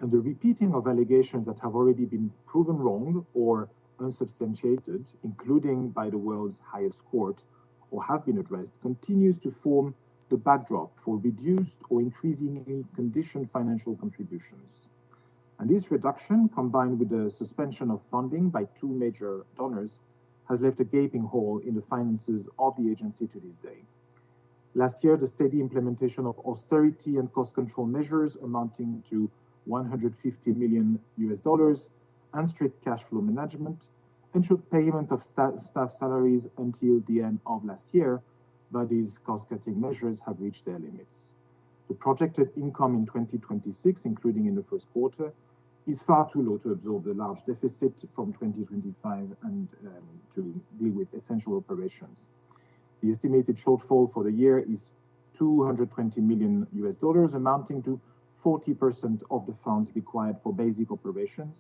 and the repeating of allegations that have already been proven wrong or unsubstantiated, including by the world's highest court, or have been addressed, continues to form the backdrop for reduced or increasingly conditioned financial contributions. And this reduction, combined with the suspension of funding by two major donors, has left a gaping hole in the finances of the agency to this day. Last year, the steady implementation of austerity and cost control measures amounting to $150 million and strict cash flow management ensured payment of staff salaries until the end of last year, but these cost-cutting measures have reached their limits. The projected income in 2026, including in the first quarter, is far too low to absorb the large deficit from 2025 and to deal with essential operations. The estimated shortfall for the year is $220 million, amounting to 40% of the funds required for basic operations,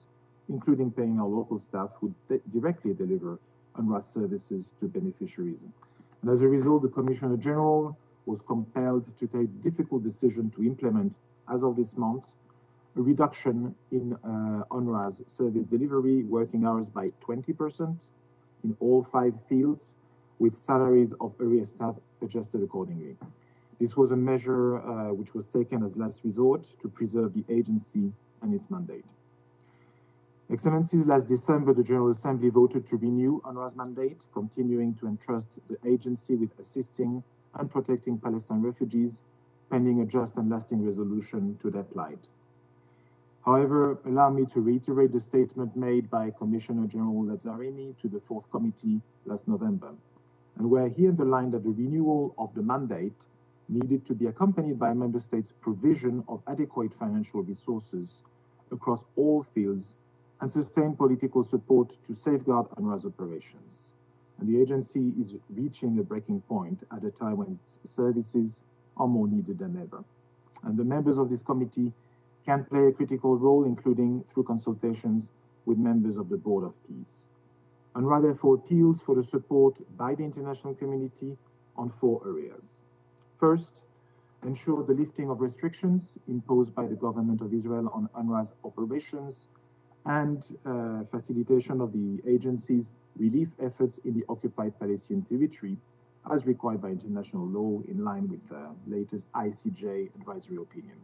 including paying our local staff who directly deliver UNRWA services to beneficiaries. And as a result, the Commissioner General was compelled to take the difficult decision to implement, as of this month, a reduction in UNRWA's service delivery working hours by 20% in all 5 fields, with salaries of area staff adjusted accordingly. This was a measure which was taken as last resort to preserve the agency and its mandate. Excellencies, last December, the General Assembly voted to renew UNRWA's mandate, continuing to entrust the agency with assisting and protecting Palestinian refugees, pending a just and lasting resolution to their plight. However, allow me to reiterate the statement made by Commissioner General Lazzarini to the 4th Committee last November, and where he underlined that the renewal of the mandate needed to be accompanied by Member States' provision of adequate financial resources across all fields and sustained political support to safeguard UNRWA's operations. And the agency is reaching a breaking point at a time when its services are more needed than ever. And the members of this committee can play a critical role, including through consultations with members of the Board of Peace. UNRWA therefore appeals for the support by the international community on 4 areas. First, ensure the lifting of restrictions imposed by the government of Israel on UNRWA's operations and facilitation of the agency's relief efforts in the occupied Palestinian territory, as required by international law in line with the latest ICJ advisory opinion.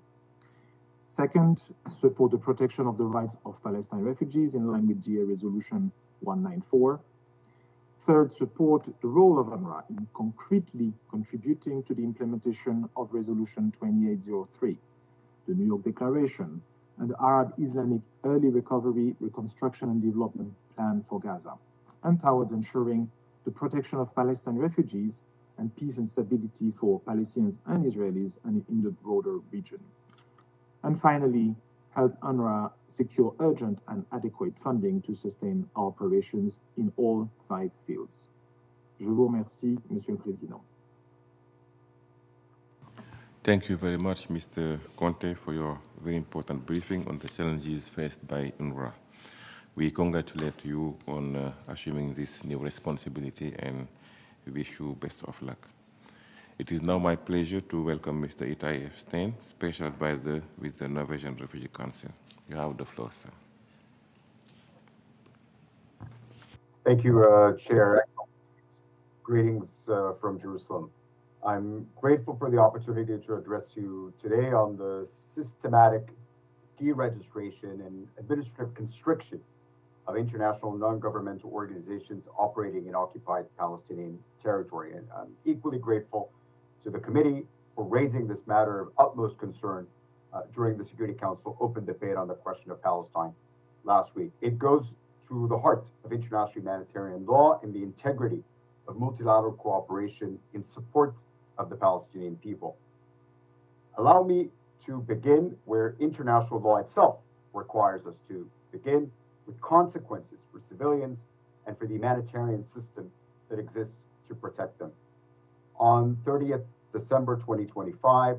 Second, support the protection of the rights of Palestine refugees in line with GA Resolution 194. Third, support the role of UNRWA in concretely contributing to the implementation of Resolution 2803, the New York Declaration, and the Arab Islamic Early Recovery, Reconstruction and Development Plan for Gaza, and towards ensuring the protection of Palestine refugees and peace and stability for Palestinians and Israelis and in the broader region. And finally, help UNRWA secure urgent and adequate funding to sustain our operations in all 5 fields. Je vous remercie, Monsieur le Président.
Thank you very much, Mr. Contet, for your very important briefing on the challenges faced by UNRWA. We congratulate you on assuming this new responsibility and wish you best of luck. It is now my pleasure to welcome Mr. Itay Epshtain, Special Advisor with the Norwegian Refugee Council. You have the floor, sir.
Thank you, Chair. Greetings from Jerusalem. I'm grateful for the opportunity to address you today on the systematic deregistration and administrative constriction of international non-governmental organizations operating in occupied Palestinian territory. And I'm equally grateful to the committee for raising this matter of utmost concern during the Security Council open debate on the question of Palestine last week. It goes to the heart of international humanitarian law and the integrity of multilateral cooperation in support of the Palestinian people. Allow me to begin where international law itself requires us to begin, with consequences for civilians and for the humanitarian system that exists to protect them. On 30th December 2025,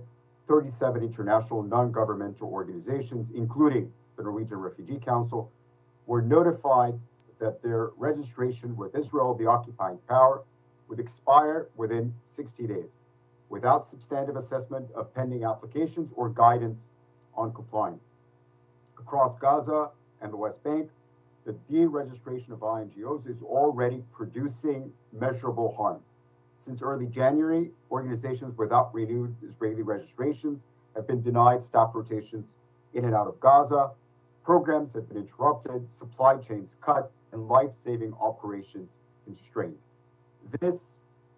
37 international non-governmental organizations, including the Norwegian Refugee Council, were notified that their registration with Israel, the occupying power, would expire within 60 days, without substantive assessment of pending applications or guidance on compliance. Across Gaza and the West Bank, the deregistration of INGOs is already producing measurable harm. Since early January, organizations without renewed Israeli registrations have been denied staff rotations in and out of Gaza, programs have been interrupted, supply chains cut, and life-saving operations constrained. This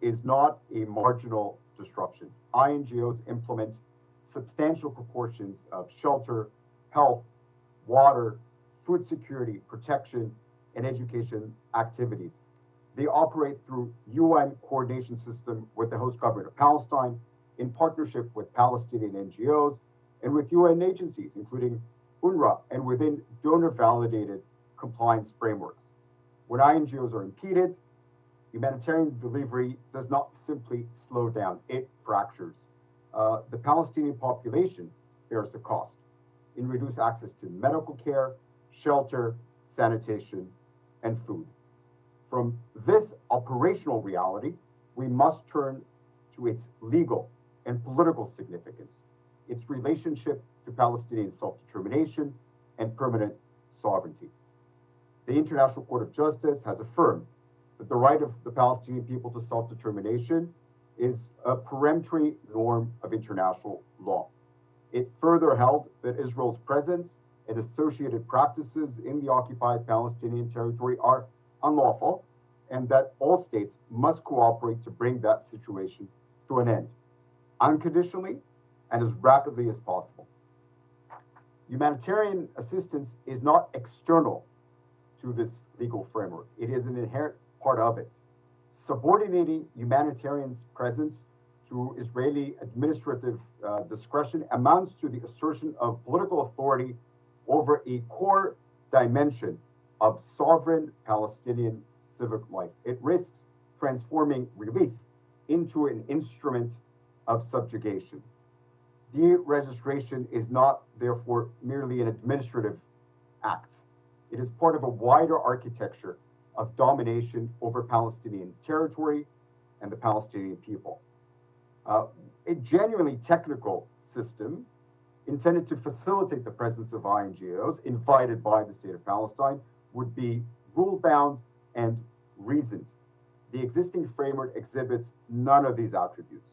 is not a marginal disruption. INGOs implement substantial proportions of shelter, health, water, food security, protection, and education activities. They operate through UN coordination system with the host government of Palestine, in partnership with Palestinian NGOs, and with UN agencies, including UNRWA, and within donor-validated compliance frameworks. When INGOs are impeded, humanitarian delivery does not simply slow down, it fractures. The Palestinian population bears the cost in reduced access to medical care, shelter, sanitation, and food. From this operational reality, we must turn to its legal and political significance, its relationship to Palestinian self-determination and permanent sovereignty. The International Court of Justice has affirmed that the right of the Palestinian people to self-determination is a peremptory norm of international law. It further held that Israel's presence and associated practices in the occupied Palestinian territory are unlawful, and that all states must cooperate to bring that situation to an end, unconditionally and as rapidly as possible. Humanitarian assistance is not external to this legal framework. It is an inherent part of it. Subordinating humanitarian's presence to Israeli administrative discretion amounts to the assertion of political authority over a core dimension of sovereign Palestinian civic life. It risks transforming relief into an instrument of subjugation. Deregistration is not, therefore, merely an administrative act. It is part of a wider architecture of domination over Palestinian territory and the Palestinian people. A genuinely technical system intended to facilitate the presence of INGOs invited by the State of Palestine would be rule-bound and reasoned. The existing framework exhibits none of these attributes.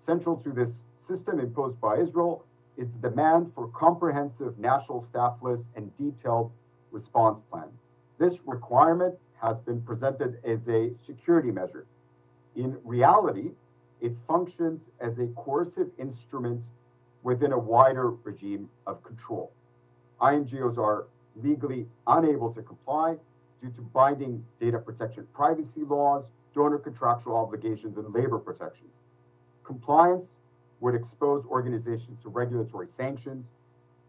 Central to this system imposed by Israel is the demand for comprehensive national staff lists and detailed response plan. This requirement has been presented as a security measure. In reality, it functions as a coercive instrument within a wider regime of control. INGOs are legally unable to comply due to binding data protection privacy laws, donor contractual obligations, and labor protections. Compliance would expose organizations to regulatory sanctions,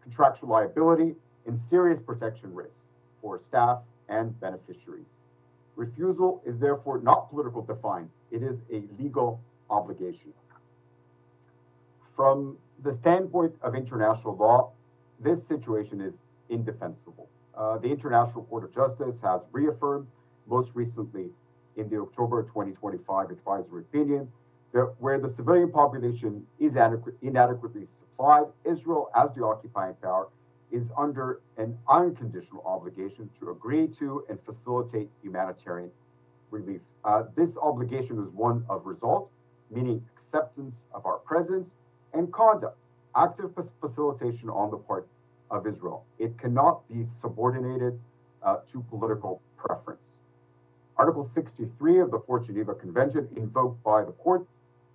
contractual liability, and serious protection risks for staff and beneficiaries. Refusal is therefore not political defiance, it is a legal obligation. From the standpoint of international law, this situation is indefensible. The International Court of Justice has reaffirmed, most recently in the October 2025 advisory opinion, that where the civilian population is inadequately supplied, Israel, as the occupying power, is under an unconditional obligation to agree to and facilitate humanitarian relief. This obligation is one of result, meaning acceptance of our presence, and conduct, active facilitation on the part of Israel. It cannot be subordinated to political preference. Article 63 of the Fourth Geneva Convention, invoked by the court,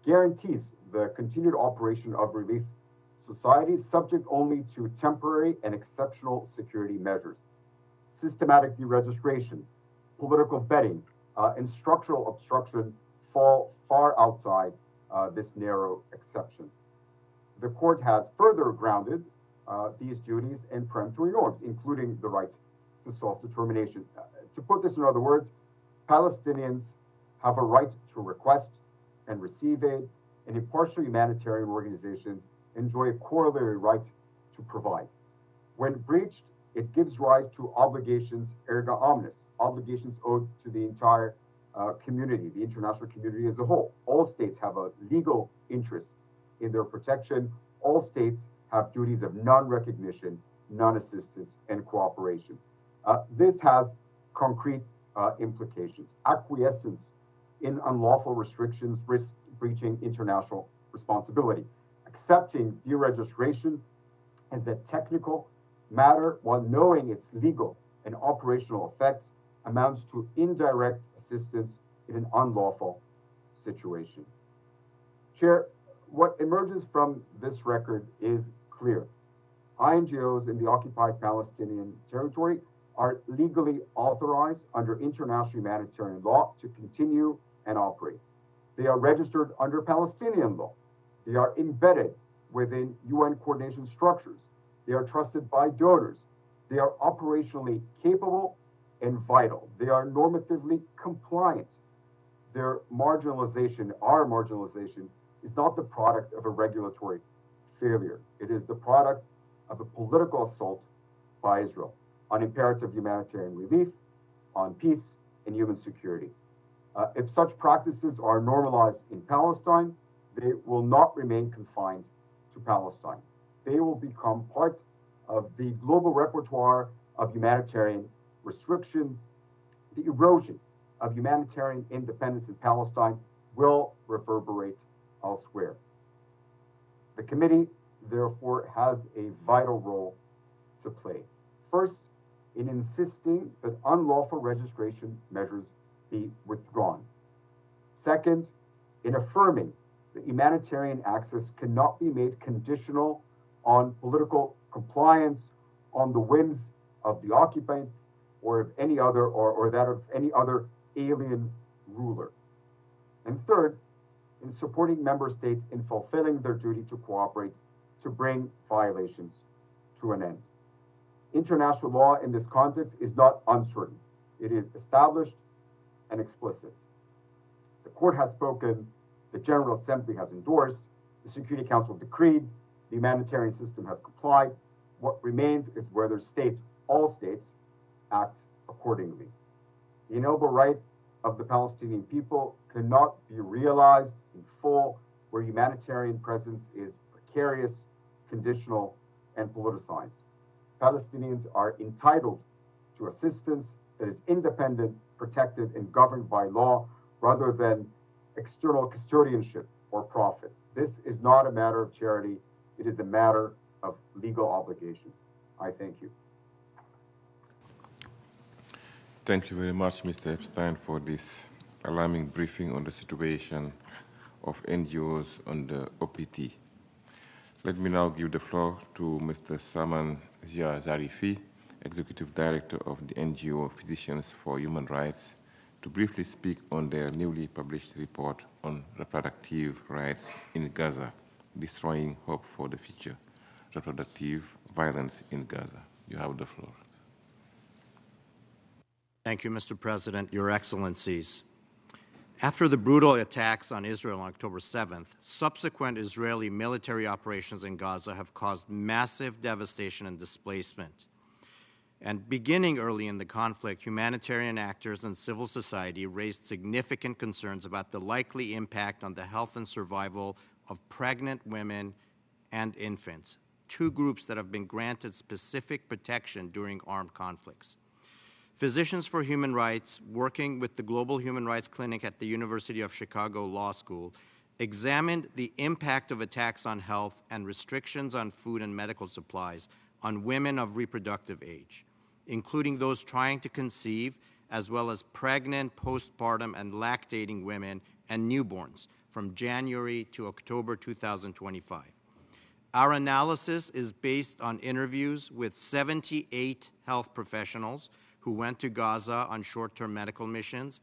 guarantees the continued operation of relief societies subject only to temporary and exceptional security measures. Systematic deregistration, political vetting, and structural obstruction fall far outside this narrow exception. The court has further grounded these duties in peremptory norms, including the right to self-determination. To put this in other words, Palestinians have a right to request and receive aid, and impartial humanitarian organizations enjoy a corollary right to provide. When breached, it gives rise to obligations erga omnes, obligations owed to the entire community, the international community as a whole. All states have a legal interest in their protection. All states have duties of non-recognition, non-assistance, and cooperation. This has concrete implications. Acquiescence in unlawful restrictions risks breaching international responsibility. Accepting deregistration as a technical matter while knowing its legal and operational effects amounts to indirect assistance in an unlawful situation. Chair, what emerges from this record is clear. INGOs in the occupied Palestinian territory are legally authorized under international humanitarian law to continue and operate. They are registered under Palestinian law. They are embedded within UN coordination structures. They are trusted by donors. They are operationally capable and vital. They are normatively compliant. Their marginalization, our marginalization, is not the product of a regulatory failure. It is the product of a political assault by Israel on imperative humanitarian relief, on peace, and human security. If such practices are normalized in Palestine, they will not remain confined to Palestine. They will become part of the global repertoire of humanitarian restrictions. The erosion of humanitarian independence in Palestine will reverberate elsewhere. The committee, therefore, has a vital role to play. First, in insisting that unlawful registration measures be withdrawn. Second, in affirming that humanitarian access cannot be made conditional on political compliance, on the whims of the occupant or of any other or that of any other alien ruler. And third, in supporting member states in fulfilling their duty to cooperate to bring violations to an end. International law in this context is not uncertain. It is established and explicit. The court has spoken, the General Assembly has endorsed, the Security Council decreed, the humanitarian system has complied. What remains is whether states, all states, act accordingly. The inalienable right of the Palestinian people cannot be realized in full where humanitarian presence is precarious, conditional, and politicized. Palestinians are entitled to assistance that is independent, protected, and governed by law rather than external custodianship or profit. This is not a matter of charity. It is a matter of legal obligation. I thank you.
Thank you very much, Mr. Epshtain, for this alarming briefing on the situation of NGOs on the OPT. Let me now give the floor to Mr. Saman Zia Zarifi, Executive Director of the NGO Physicians for Human Rights, to briefly speak on their newly published report on reproductive rights in Gaza, destroying hope for the future, reproductive violence in Gaza. You have the floor.
Thank you, Mr. President, Your Excellencies. After the brutal attacks on Israel on October 7th, subsequent Israeli military operations in Gaza have caused massive devastation and displacement. And beginning early in the conflict, humanitarian actors and civil society raised significant concerns about the likely impact on the health and survival of pregnant women and infants, two groups that have been granted specific protection during armed conflicts. Physicians for Human Rights, working with the Global Human Rights Clinic at the University of Chicago Law School, examined the impact of attacks on health and restrictions on food and medical supplies on women of reproductive age, including those trying to conceive, as well as pregnant, postpartum, and lactating women and newborns from January to October 2025. Our analysis is based on interviews with 78 health professionals who went to Gaza on short-term medical missions,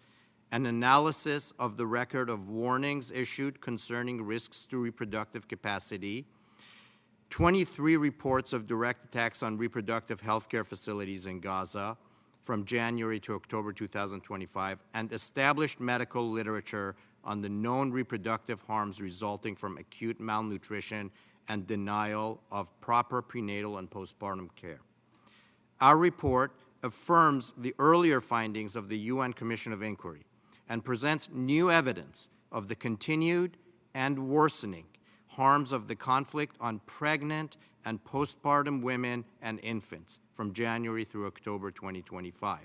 an analysis of the record of warnings issued concerning risks to reproductive capacity, 23 reports of direct attacks on reproductive healthcare facilities in Gaza from January to October 2025, and established medical literature on the known reproductive harms resulting from acute malnutrition and denial of proper prenatal and postpartum care. Our report affirms the earlier findings of the UN Commission of Inquiry and presents new evidence of the continued and worsening harms of the conflict on pregnant and postpartum women and infants from January through October 2025.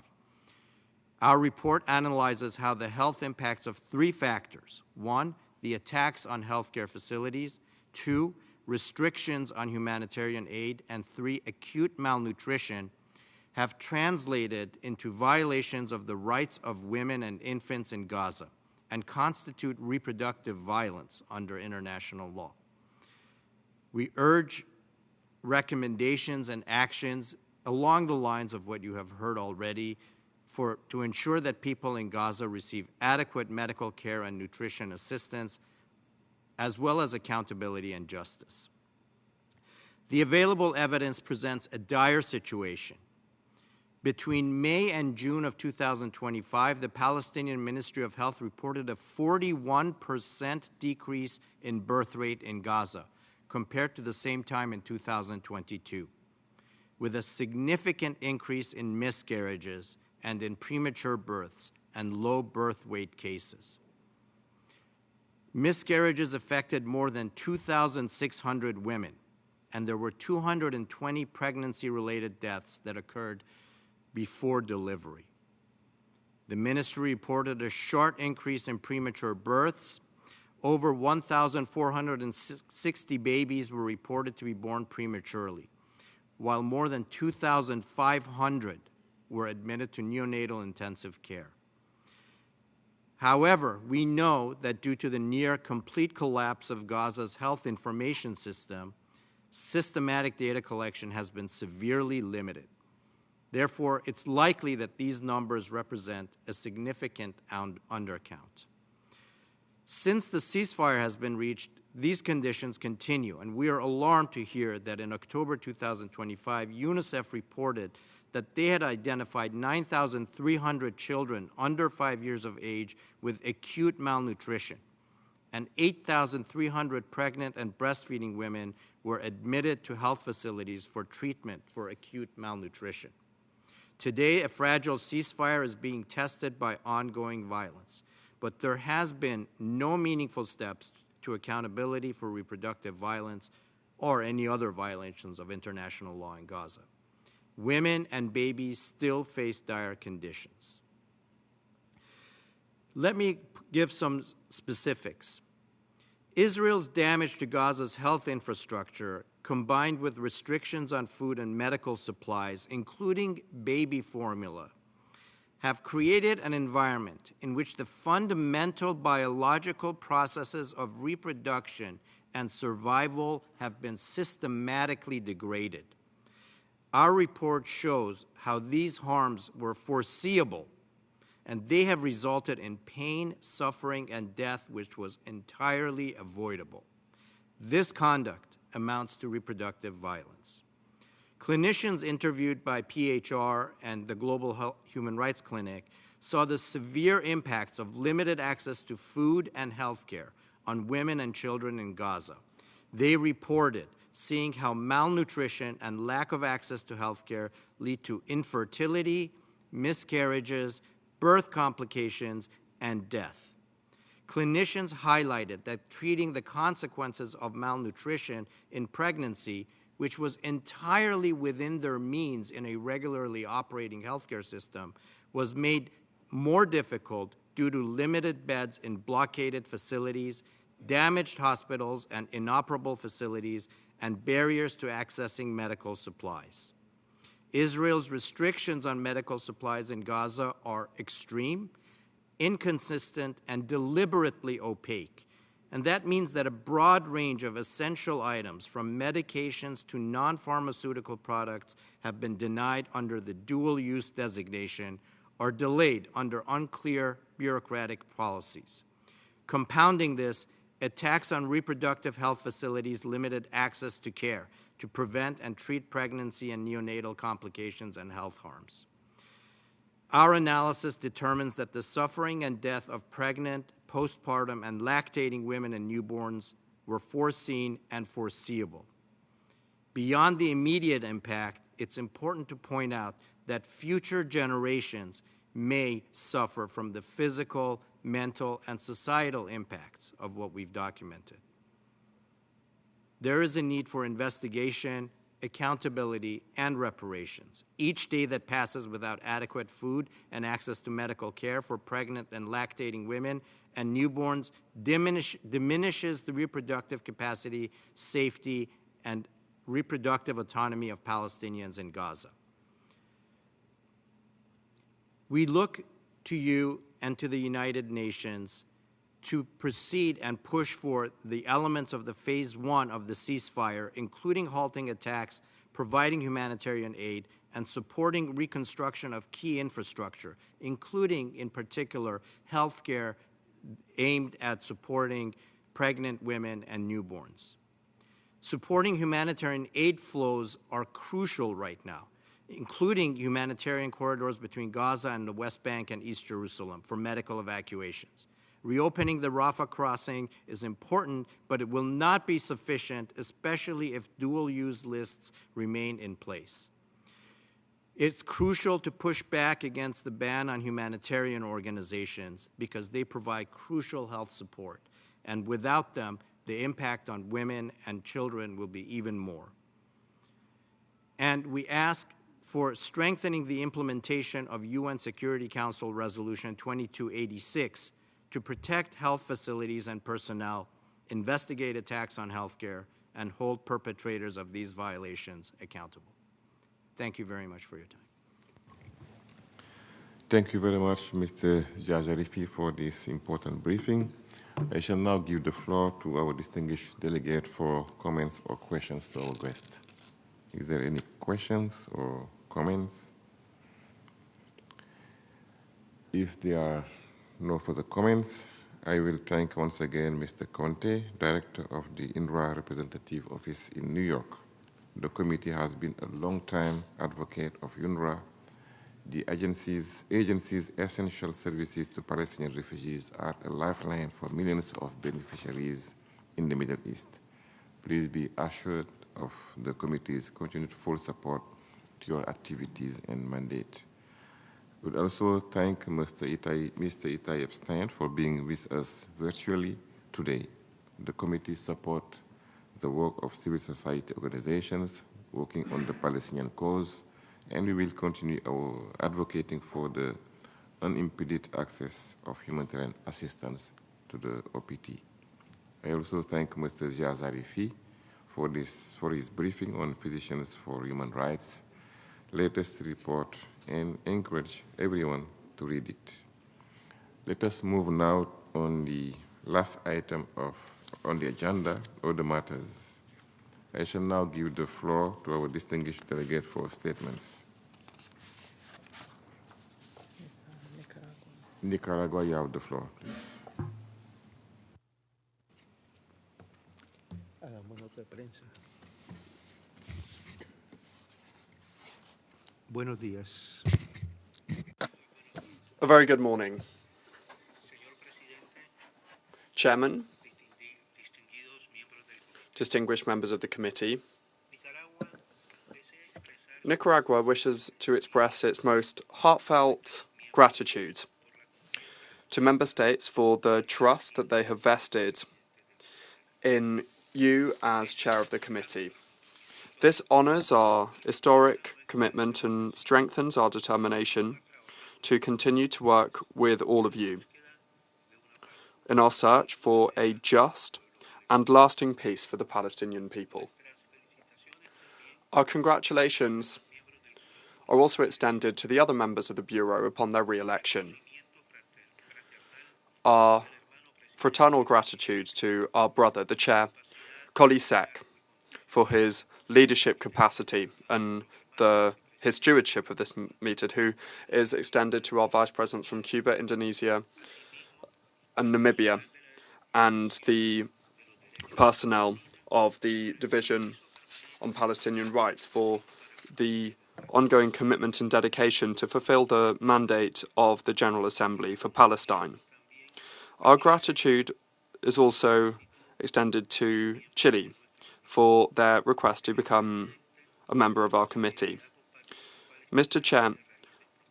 Our report analyzes how the health impacts of three factors: one, the attacks on healthcare facilities; two, restrictions on humanitarian aid; and three, acute malnutrition, have translated into violations of the rights of women and infants in Gaza and constitute reproductive violence under international law. We urge recommendations and actions along the lines of what you have heard already to ensure that people in Gaza receive adequate medical care and nutrition assistance, as well as accountability and justice. The available evidence presents a dire situation. Between May and June of 2025, the Palestinian Ministry of Health reported a 41% decrease in birth rate in Gaza compared to the same time in 2022, with a significant increase in miscarriages and in premature births and low birth weight cases. Miscarriages affected more than 2,600 women, and there were 220 pregnancy-related deaths that occurred before delivery. The ministry reported a sharp increase in premature births. Over 1,460 babies were reported to be born prematurely, while more than 2,500 were admitted to neonatal intensive care. However, we know that due to the near complete collapse of Gaza's health information system, systematic data collection has been severely limited. Therefore, it's likely that these numbers represent a significant undercount. Since the ceasefire has been reached, these conditions continue, and we are alarmed to hear that in October 2025, UNICEF reported that they had identified 9,300 children under 5 years of age with acute malnutrition, and 8,300 pregnant and breastfeeding women were admitted to health facilities for treatment for acute malnutrition. Today, a fragile ceasefire is being tested by ongoing violence, but there has been no meaningful steps to accountability for reproductive violence or any other violations of international law in Gaza. Women and babies still face dire conditions. Let me give some specifics. Israel's damage to Gaza's health infrastructure, combined with restrictions on food and medical supplies, including baby formula, have created an environment in which the fundamental biological processes of reproduction and survival have been systematically degraded. Our report shows how these harms were foreseeable, and they have resulted in pain, suffering, and death which was entirely avoidable. This conduct amounts to reproductive violence. Clinicians interviewed by PHR and the Global Human Rights Clinic saw the severe impacts of limited access to food and health care on women and children in Gaza. They reported seeing how malnutrition and lack of access to health care lead to infertility, miscarriages, birth complications, and death. Clinicians highlighted that treating the consequences of malnutrition in pregnancy, which was entirely within their means in a regularly operating healthcare system, was made more difficult due to limited beds in blockaded facilities, damaged hospitals and inoperable facilities, and barriers to accessing medical supplies. Israel's restrictions on medical supplies in Gaza are extreme, inconsistent, and deliberately opaque. And that means that a broad range of essential items, from medications to non-pharmaceutical products, have been denied under the dual-use designation or delayed under unclear bureaucratic policies. Compounding this, attacks on reproductive health facilities limited access to care to prevent and treat pregnancy and neonatal complications and health harms. Our analysis determines that the suffering and death of pregnant, postpartum, and lactating women and newborns were foreseen and foreseeable. Beyond the immediate impact, it's important to point out that future generations may suffer from the physical, mental, and societal impacts of what we've documented. There is a need for investigation, accountability, and reparations. Each day that passes without adequate food and access to medical care for pregnant and lactating women and newborns diminishes the reproductive capacity, safety, and reproductive autonomy of Palestinians in Gaza. We look to you and to the United Nations to proceed and push for the elements of the phase 1 of the ceasefire, including halting attacks, providing humanitarian aid, and supporting reconstruction of key infrastructure, including, in particular, healthcare aimed at supporting pregnant women and newborns. Supporting humanitarian aid flows are crucial right now, including humanitarian corridors between Gaza and the West Bank and East Jerusalem for medical evacuations. Reopening the Rafah crossing is important, but it will not be sufficient, especially if dual-use lists remain in place. It's crucial to push back against the ban on humanitarian organizations because they provide crucial health support, and without them, the impact on women and children will be even more. And we ask for strengthening the implementation of UN Security Council Resolution 2286 to protect health facilities and personnel, investigate attacks on healthcare, and hold perpetrators of these violations accountable. Thank you very much for your time.
Thank you very much, Mr. Jajarifi, for this important briefing. I shall now give the floor to our distinguished delegate for comments or questions to our guest. Is there any questions or comments? If there are no further comments, I will thank once again Mr. Contet, Director of the UNRWA Representative Office in New York. The committee has been a long-time advocate of UNRWA. The agency's essential services to Palestinian refugees are a lifeline for millions of beneficiaries in the Middle East. Please be assured of the committee's continued full support to your activities and mandate. I would also thank Mr. Itay Epshtain for being with us virtually today. The committee supports the work of civil society organizations working on the Palestinian cause, and we will continue our advocating for the unimpeded access of humanitarian assistance to the OPT. I also thank Mr. Zia Zarifi for his briefing on Physicians for Human Rights latest report, and encourage everyone to read it. Let us move now on the last item on the agenda, other matters. I shall now give the floor to our distinguished delegate for statements. Nicaragua, you have the floor, please.
Buenos días.
A very good morning. Chairman, distinguished members of the committee, Nicaragua wishes to express its most heartfelt gratitude to member states for the trust that they have vested in you as chair of the committee. This honours our historic commitment and strengthens our determination to continue to work with all of you in our search for a just and lasting peace for the Palestinian people. Our congratulations are also extended to the other members of the Bureau upon their re-election. Our fraternal gratitude to our brother, the Chair, Coly Seck, for his leadership capacity and his stewardship of this meeting, who is extended to our Vice Presidents from Cuba, Indonesia, and Namibia, and the personnel of the Division on Palestinian Rights for the ongoing commitment and dedication to fulfill the mandate of the General Assembly for Palestine. Our gratitude is also extended to Chile for their request to become a member of our committee. Mr. Chair,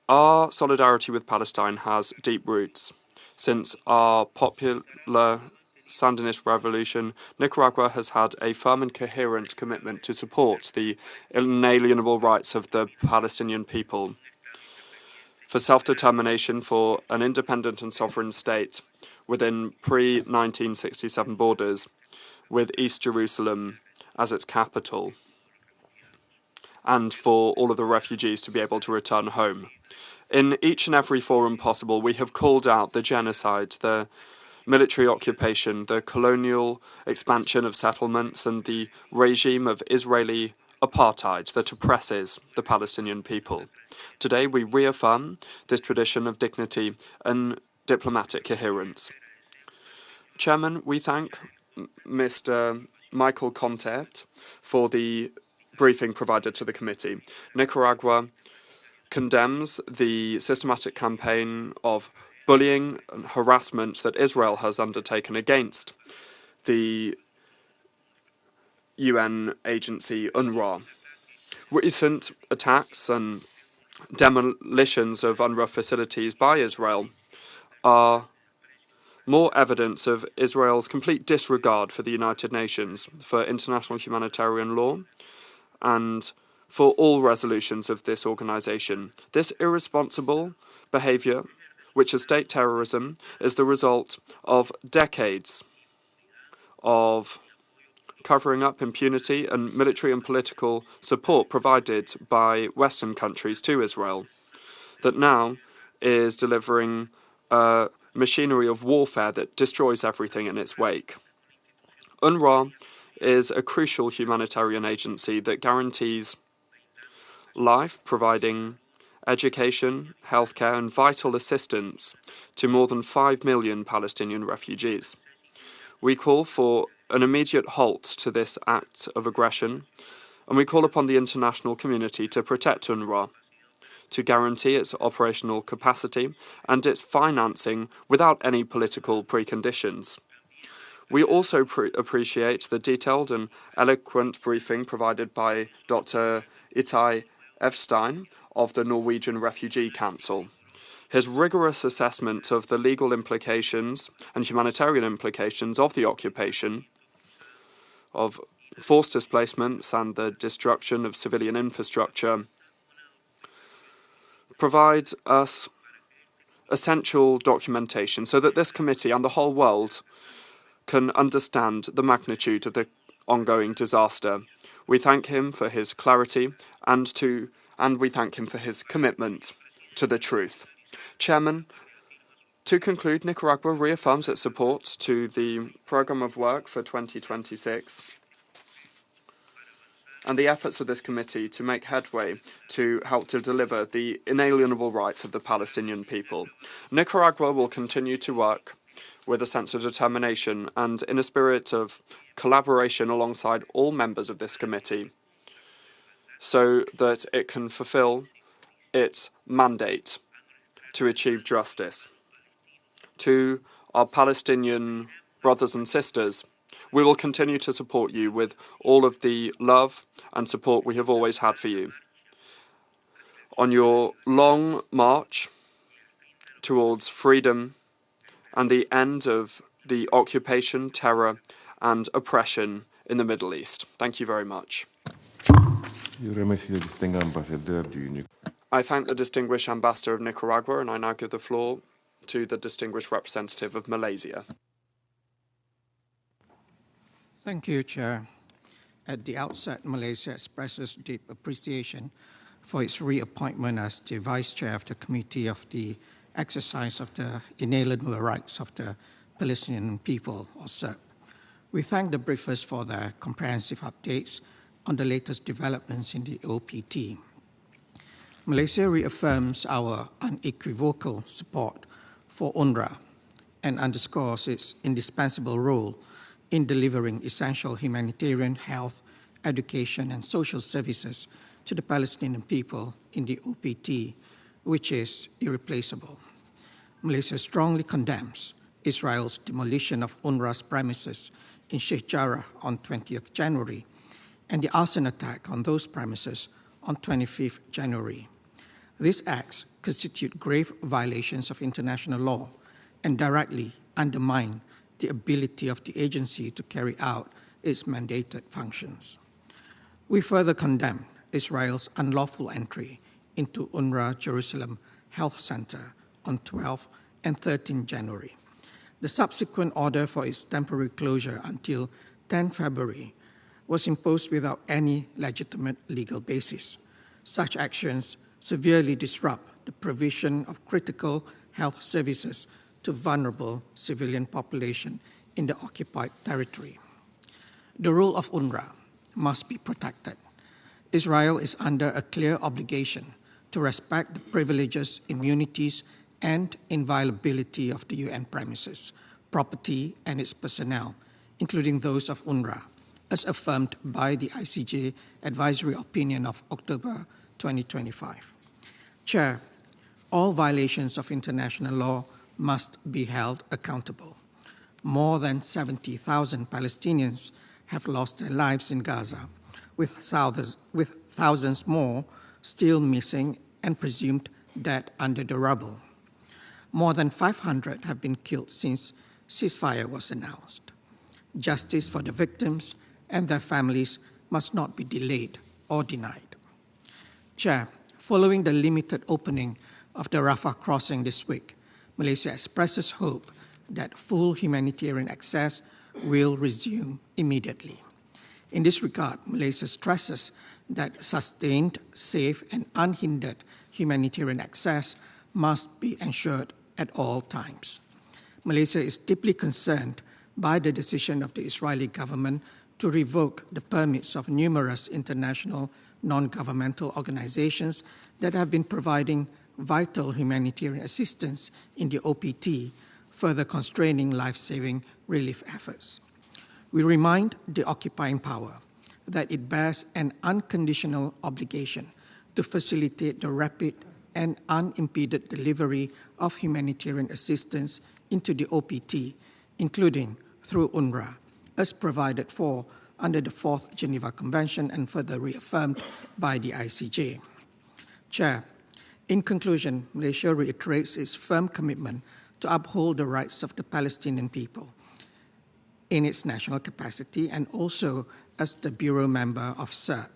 our solidarity with Palestine has deep roots. Since our popular Sandinist revolution, Nicaragua has had a firm and coherent commitment to support the inalienable rights of the Palestinian people, for self-determination, for an independent and sovereign state within pre-1967 borders, with East Jerusalem as its capital, and for all of the refugees to be able to return home. In each and every forum possible, we have called out the genocide, the military occupation, the colonial expansion of settlements, and the regime of Israeli apartheid that oppresses the Palestinian people. Today, we reaffirm this tradition of dignity and diplomatic coherence. Chairman, we thank Mr. Michael Contet for the briefing provided to the committee. Nicaragua condemns the systematic campaign of bullying and harassment that Israel has undertaken against the UN agency UNRWA. Recent attacks and demolitions of UNRWA facilities by Israel are more evidence of Israel's complete disregard for the United Nations, for international humanitarian law, and for all resolutions of this organization. This irresponsible behavior, which is state terrorism, is the result of decades of covering up impunity and military and political support provided by Western countries to Israel, that now is delivering a machinery of warfare that destroys everything in its wake. UNRWA is a crucial humanitarian agency that guarantees life, providing education, healthcare, and vital assistance to more than 5 million Palestinian refugees. We call for an immediate halt to this act of aggression, and we call upon the international community to protect UNRWA, to guarantee its operational capacity and its financing without any political preconditions. We also appreciate the detailed and eloquent briefing provided by Dr. Itay Epshtain of the Norwegian Refugee Council. His rigorous assessment of the legal implications and humanitarian implications of the occupation of forced displacements and the destruction of civilian infrastructure provide us essential documentation so that this committee and the whole world can understand the magnitude of the ongoing disaster. We thank him for his clarity and we thank him for his commitment to the truth. Chairman, to conclude, Nicaragua reaffirms its support to the Programme of Work for 2026 and the efforts of this committee to make headway to help to deliver the inalienable rights of the Palestinian people. Nicaragua will continue to work with a sense of determination and in a spirit of collaboration alongside all members of this committee so that it can fulfill its mandate to achieve justice. To our Palestinian brothers and sisters, we will continue to support you with all of the love and support we have always had for you. On your long march towards freedom and the end of the occupation, terror, and oppression in the Middle East. Thank you very much. I thank the distinguished ambassador of Nicaragua, and I now give the floor to the distinguished representative of Malaysia.
Thank you, Chair. At the outset, Malaysia expresses deep appreciation for its reappointment as the Vice Chair of the Committee of the Exercise of the Inalienable Rights of the Palestinian People, or CERP. We thank the briefers for their comprehensive updates on the latest developments in the OPT. Malaysia reaffirms our unequivocal support for UNRWA and underscores its indispensable role in delivering essential humanitarian, health, education, and social services to the Palestinian people in the OPT, which is irreplaceable. Malaysia strongly condemns Israel's demolition of UNRWA's premises in Sheikh Jarrah on 20th January and the arson attack on those premises on 25th January. These acts constitute grave violations of international law and directly undermine the ability of the agency to carry out its mandated functions. We further condemn Israel's unlawful entry into UNRWA Jerusalem Health Center on 12 and 13 January. The subsequent order for its temporary closure until 10 February was imposed without any legitimate legal basis. Such actions severely disrupt the provision of critical health services to vulnerable civilian population in the occupied territory. The role of UNRWA must be protected. Israel is under a clear obligation to respect the privileges, immunities, and inviolability of the UN premises, property, and its personnel, including those of UNRWA, as affirmed by the ICJ advisory opinion of October 2025. Chair, all violations of international law must be held accountable. More than 70,000 Palestinians have lost their lives in Gaza, with thousands more still missing and presumed dead under the rubble. More than 500 have been killed since ceasefire was announced. Justice for the victims and their families must not be delayed or denied. Chair, following the limited opening of the Rafah crossing this week, Malaysia expresses hope that full humanitarian access will resume immediately. In this regard, Malaysia stresses that sustained, safe, and unhindered humanitarian access must be ensured at all times. Malaysia is deeply concerned by the decision of the Israeli government to revoke the permits of numerous international non-governmental organizations that have been providing vital humanitarian assistance in the OPT, further constraining life-saving relief efforts. We remind the occupying power that it bears an unconditional obligation to facilitate the rapid and unimpeded delivery of humanitarian assistance into the OPT, including through UNRWA, as provided for under the Fourth Geneva Convention and further reaffirmed by the ICJ. Chair, in conclusion, Malaysia reiterates its firm commitment to uphold the rights of the Palestinian people. in its national capacity and also as the Bureau member of SERP.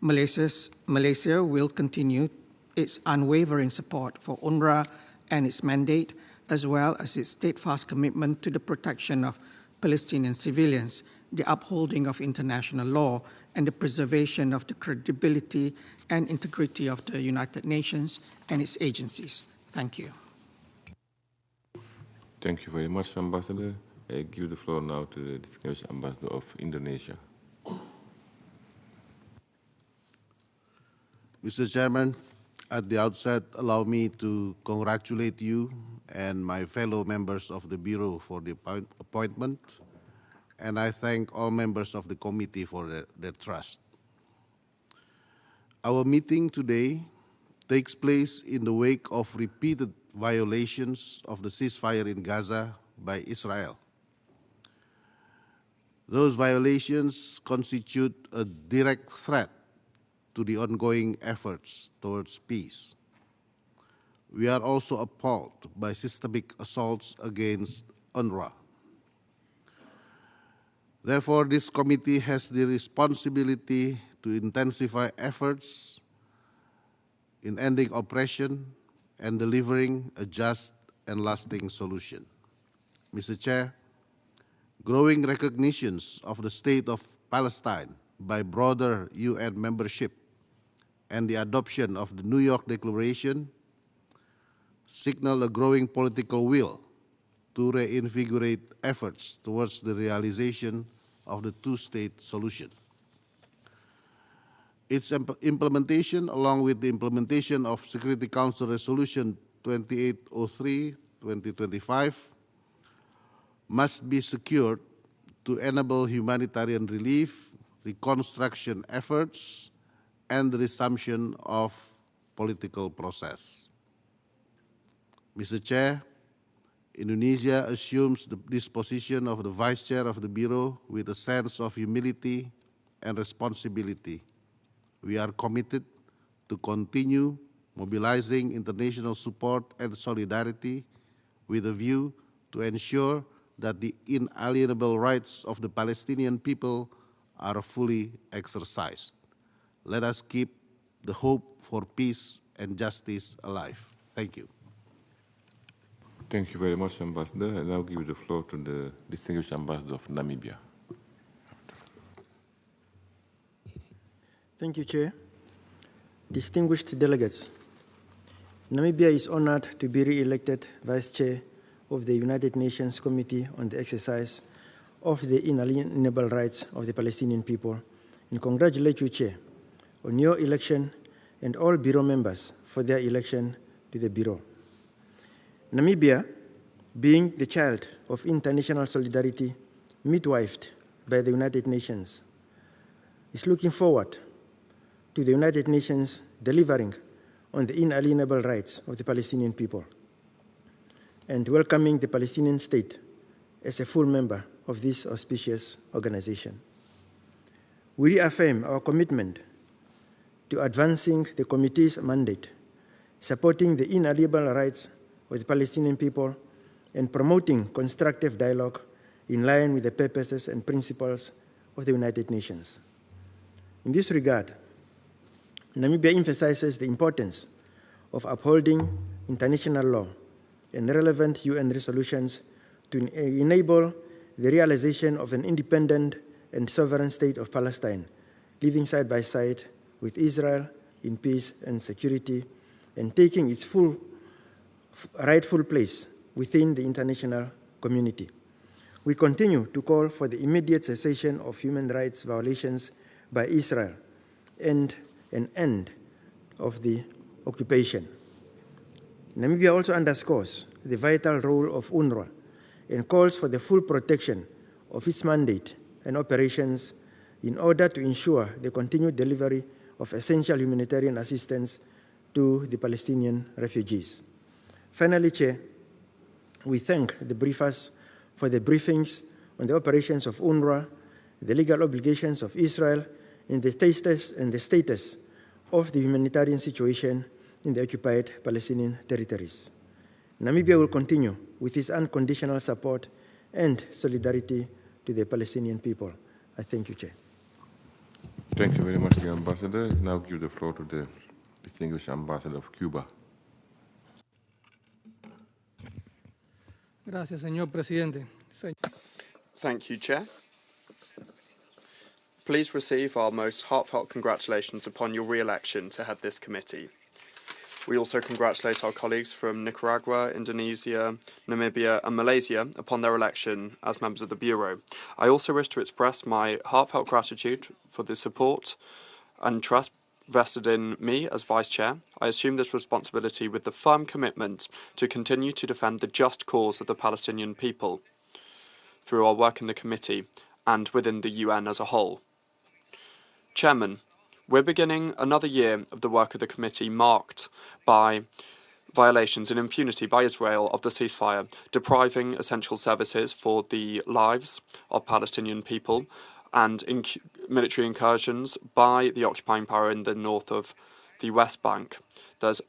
Malaysia will continue its unwavering support for UNRWA and its mandate, as well as its steadfast commitment to the protection of Palestinian civilians, the upholding of international law, and the preservation of the credibility and integrity of the United Nations and its agencies. Thank you.
Thank you very much, Ambassador. I give the floor now to the distinguished Ambassador of Indonesia.
Mr. Chairman, at the outset, allow me to congratulate you and my fellow members of the Bureau for the appointment, and I thank all members of the committee for their trust. Our meeting today takes place in the wake of repeated violations of the ceasefire in Gaza by Israel. Those violations constitute a direct threat to the ongoing efforts towards peace. We are also appalled by systemic assaults against UNRWA. Therefore, this committee has the responsibility to intensify efforts in ending oppression and delivering a just and lasting solution. Mr. Chair, growing recognitions of the state of Palestine by broader UN membership and the adoption of the New York Declaration signal a growing political will to reinvigorate efforts towards the realization of the two-state solution. Its implementation, along with the implementation of Security Council Resolution 2803/2025, must be secured to enable humanitarian relief, reconstruction efforts, and the resumption of political process. Mr. Chair, Indonesia assumes this position of the Vice Chair of the Bureau with a sense of humility and responsibility. We are committed to continue mobilizing international support and solidarity with a view to ensure that the inalienable rights of the Palestinian people are fully exercised. Let us keep the hope for peace and justice alive. Thank you.
Thank you very much, Ambassador. I now give the floor to the distinguished Ambassador of Namibia.
Thank you, Chair. Distinguished delegates, Namibia is honored to be re-elected Vice Chair of the United Nations Committee on the Exercise of the Inalienable Rights of the Palestinian People, and congratulate you, Chair, on your election and all Bureau members for their election to the Bureau. Namibia, being the child of international solidarity midwifed by the United Nations, is looking forward to the United Nations delivering on the inalienable rights of the Palestinian people and welcoming the Palestinian state as a full member of this auspicious organization. We reaffirm our commitment to advancing the committee's mandate, supporting the inalienable rights of the Palestinian people, and promoting constructive dialogue in line with the purposes and principles of the United Nations. In this regard, Namibia emphasizes the importance of upholding international law and relevant UN resolutions to enable the realization of an independent and sovereign state of Palestine, living side by side with Israel in peace and security, and taking its rightful place within the international community. We continue to call for the immediate cessation of human rights violations by Israel and an end of the occupation. Namibia also underscores the vital role of UNRWA and calls for the full protection of its mandate and operations in order to ensure the continued delivery of essential humanitarian assistance to the Palestinian refugees. Finally, Chair, we thank the briefers for the briefings on the operations of UNRWA, the legal obligations of Israel, and the status of the humanitarian situation in the occupied Palestinian territories. Namibia will continue with its unconditional support and solidarity to the Palestinian people. I thank you, Chair.
Thank you very much, the Ambassador. Now give the floor to the distinguished Ambassador of Cuba.
Gracias, señor presidente.
Thank you, Chair. Please receive our most heartfelt congratulations upon your re-election to head this committee. We also congratulate our colleagues from Nicaragua, Indonesia, Namibia and Malaysia upon their election as members of the Bureau. I also wish to express my heartfelt gratitude for the support and trust vested in me as Vice Chair. I assume this responsibility with the firm commitment to continue to defend the just cause of the Palestinian people through our work in the committee and within the UN as a whole. Chairman, we're beginning another year of the work of the committee marked by violations and impunity by Israel of the ceasefire, depriving essential services for the lives of Palestinian people, and military incursions by the occupying power in the north of the West Bank. There's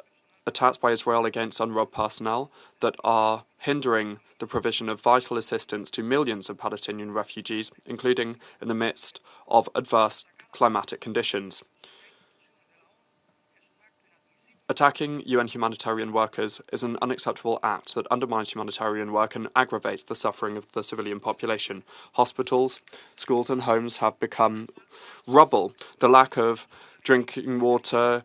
attacks by Israel against UNRWA personnel that are hindering the provision of vital assistance to millions of Palestinian refugees, including in the midst of adverse climatic conditions. Attacking UN humanitarian workers is an unacceptable act that undermines humanitarian work and aggravates the suffering of the civilian population. Hospitals, schools and homes have become rubble. The lack of drinking water,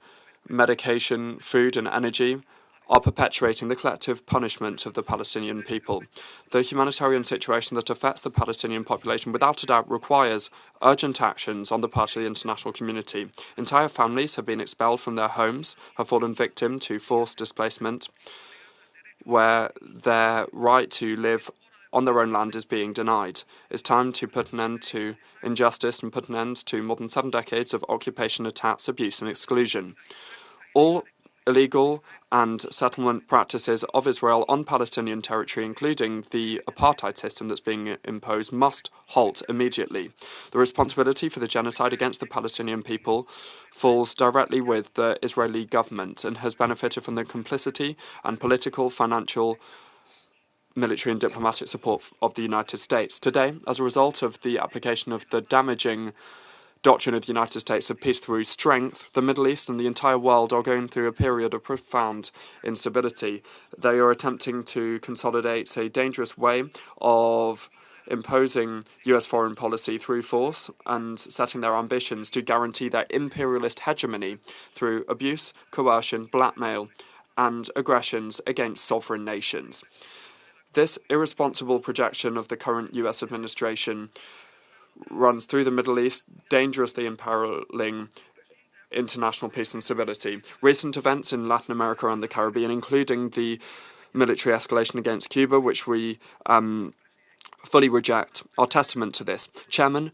medication, food and energy are perpetuating the collective punishment of the Palestinian people. The humanitarian situation that affects the Palestinian population without a doubt requires urgent actions on the part of the international community. Entire families have been expelled from their homes, have fallen victim to forced displacement, where their right to live on their own land is being denied. It's time to put an end to injustice and put an end to more than 7 decades of occupation, attacks, abuse and exclusion. All illegal and settlement practices of Israel on Palestinian territory, including the apartheid system that's being imposed, must halt immediately. The responsibility for the genocide against the Palestinian people falls directly with the Israeli government and has benefited from the complicity and political, financial, military and diplomatic support of the United States. Today, as a result of the application of the damaging doctrine of the United States of peace through strength, the Middle East and the entire world are going through a period of profound instability. They are attempting to consolidate a dangerous way of imposing US foreign policy through force and setting their ambitions to guarantee their imperialist hegemony through abuse, coercion, blackmail and aggressions against sovereign nations. This irresponsible projection of the current US administration runs through the Middle East, dangerously imperiling international peace and stability. Recent events in Latin America and the Caribbean, including the military escalation against Cuba, which we fully reject, are testament to this. Chairman,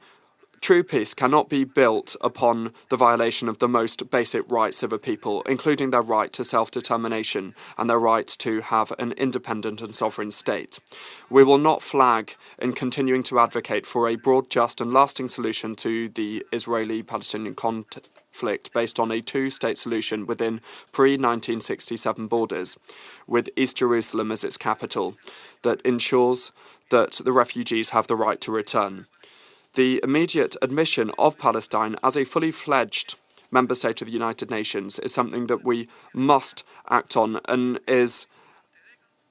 true peace cannot be built upon the violation of the most basic rights of a people, including their right to self-determination and their right to have an independent and sovereign state. We will not flag in continuing to advocate for a broad, just and lasting solution to the Israeli-Palestinian conflict based on a two-state solution within pre-1967 borders, with East Jerusalem as its capital, that ensures that the refugees have the right to return. The immediate admission of Palestine as a fully fledged member state of the United Nations is something that we must act on and is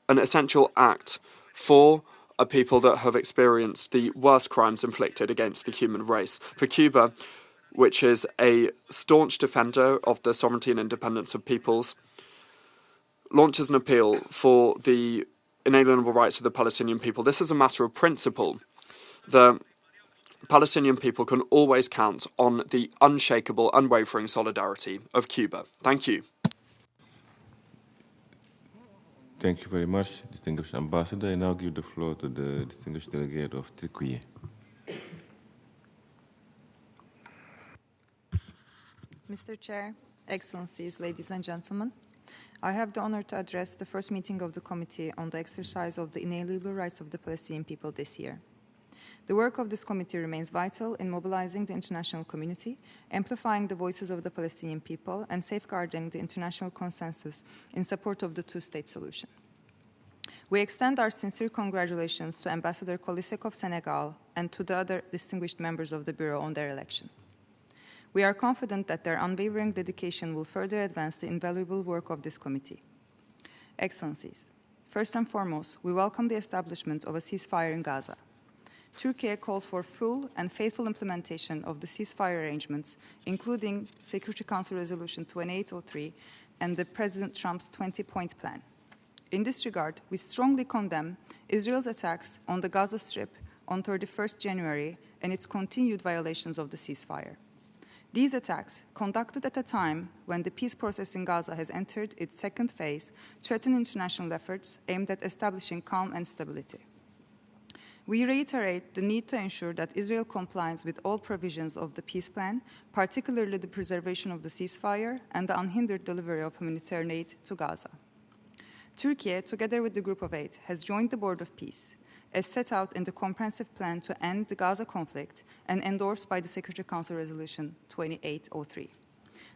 an essential act for a people that have experienced the worst crimes inflicted against the human race. For Cuba, which is a staunch defender of the sovereignty and independence of peoples, launches an appeal for the inalienable rights of the Palestinian people. This is a matter of principle. The Palestinian people can always count on the unshakable, unwavering solidarity of Cuba. Thank you.
Thank you very much, distinguished Ambassador. I now give the floor to the distinguished delegate of Turkey.
Mr. Chair, Excellencies, ladies and gentlemen, I have the honor to address the first meeting of the Committee on the exercise of the inalienable rights of the Palestinian people this year. The work of this committee remains vital in mobilizing the international community, amplifying the voices of the Palestinian people, and safeguarding the international consensus in support of the two-state solution. We extend our sincere congratulations to Ambassador Coly Seck of Senegal, and to the other distinguished members of the Bureau on their election. We are confident that their unwavering dedication will further advance the invaluable work of this committee. Excellencies, first and foremost, we welcome the establishment of a ceasefire in Gaza. Turkey calls for full and faithful implementation of the ceasefire arrangements, including Security Council Resolution 2803 and the President Trump's 20-point plan. In this regard, we strongly condemn Israel's attacks on the Gaza Strip on 31st January and its continued violations of the ceasefire. These attacks, conducted at a time when the peace process in Gaza has entered its second phase, threaten international efforts aimed at establishing calm and stability. We reiterate the need to ensure that Israel complies with all provisions of the peace plan, particularly the preservation of the ceasefire and the unhindered delivery of humanitarian aid to Gaza. Turkey, together with the Group of Eight, has joined the Board of Peace, as set out in the comprehensive plan to end the Gaza conflict and endorsed by the Security Council Resolution 2803.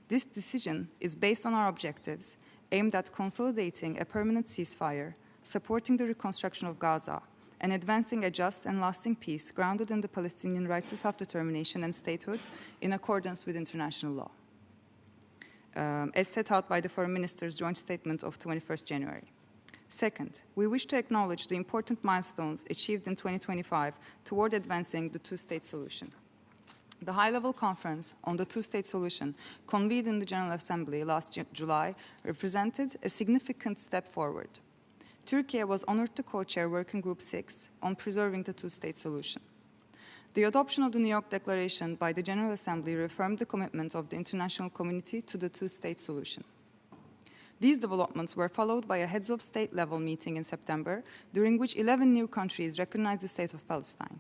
This decision is based on our objectives aimed at consolidating a permanent ceasefire, supporting the reconstruction of Gaza, and advancing a just and lasting peace grounded in the Palestinian right to self-determination and statehood in accordance with international law, as set out by the Foreign Ministers' joint statement of 21st January. Second, we wish to acknowledge the important milestones achieved in 2025 toward advancing the two-state solution. The high-level conference on the two-state solution convened in the General Assembly last July represented a significant step forward. Turkey was honored to co-chair Working Group 6 on preserving the two-state solution. The adoption of the New York Declaration by the General Assembly reaffirmed the commitment of the international community to the two-state solution. These developments were followed by a heads of state level meeting in September, during which 11 new countries recognized the state of Palestine.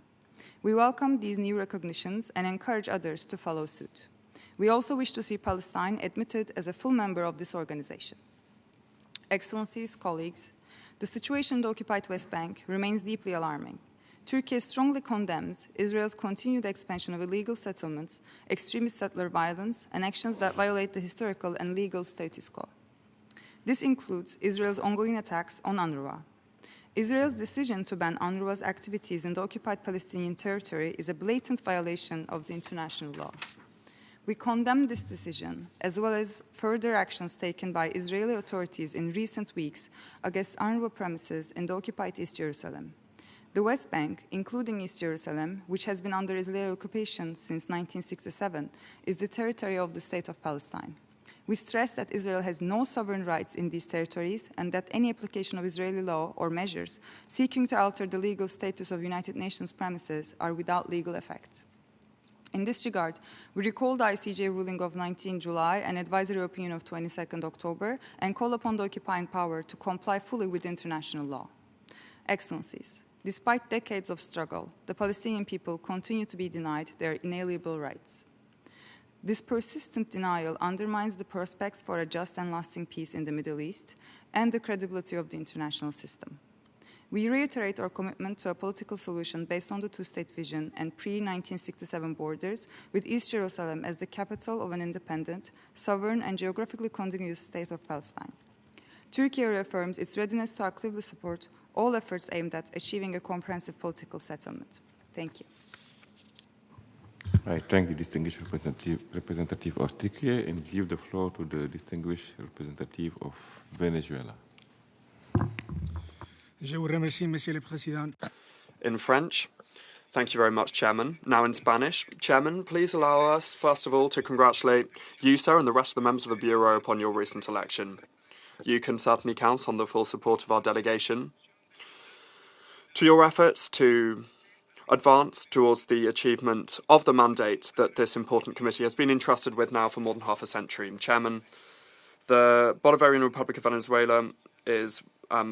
We welcome these new recognitions and encourage others to follow suit. We also wish to see Palestine admitted as a full member of this organization. Excellencies, colleagues, the situation in the occupied West Bank remains deeply alarming. Turkey strongly condemns Israel's continued expansion of illegal settlements, extremist settler violence, and actions that violate the historical and legal status quo. This includes Israel's ongoing attacks on UNRWA. Israel's decision to ban UNRWA's activities in the occupied Palestinian territory is a blatant violation of the international law. We condemn this decision, as well as further actions taken by Israeli authorities in recent weeks against UNRWA premises in the occupied East Jerusalem. The West Bank, including East Jerusalem, which has been under Israeli occupation since 1967, is the territory of the State of Palestine. We stress that Israel has no sovereign rights in these territories and that any application of Israeli law or measures seeking to alter the legal status of United Nations premises are without legal effect. In this regard, we recall the ICJ ruling of 19 July and advisory opinion of 22nd October and call upon the occupying power to comply fully with international law. Excellencies, despite decades of struggle, the Palestinian people continue to be denied their inalienable rights. This persistent denial undermines the prospects for a just and lasting peace in the Middle East and the credibility of the international system. We reiterate our commitment to a political solution based on the two-state vision and pre-1967 borders, with East Jerusalem as the capital of an independent, sovereign, and geographically contiguous state of Palestine. Turkey reaffirms its readiness to actively support all efforts aimed at achieving a comprehensive political settlement. Thank you.
I thank the distinguished representative of Turkey and give the floor to the distinguished representative of Venezuela.
In French, thank you very much, Chairman. Now in Spanish, Chairman, please allow us, first of all, to congratulate you, sir, and the rest of the members of the Bureau upon your recent election. You can certainly count on the full support of our delegation to your efforts to advance towards the achievement of the mandate that this important committee has been entrusted with now for more than half a century. Chairman, the Bolivarian Republic of Venezuela is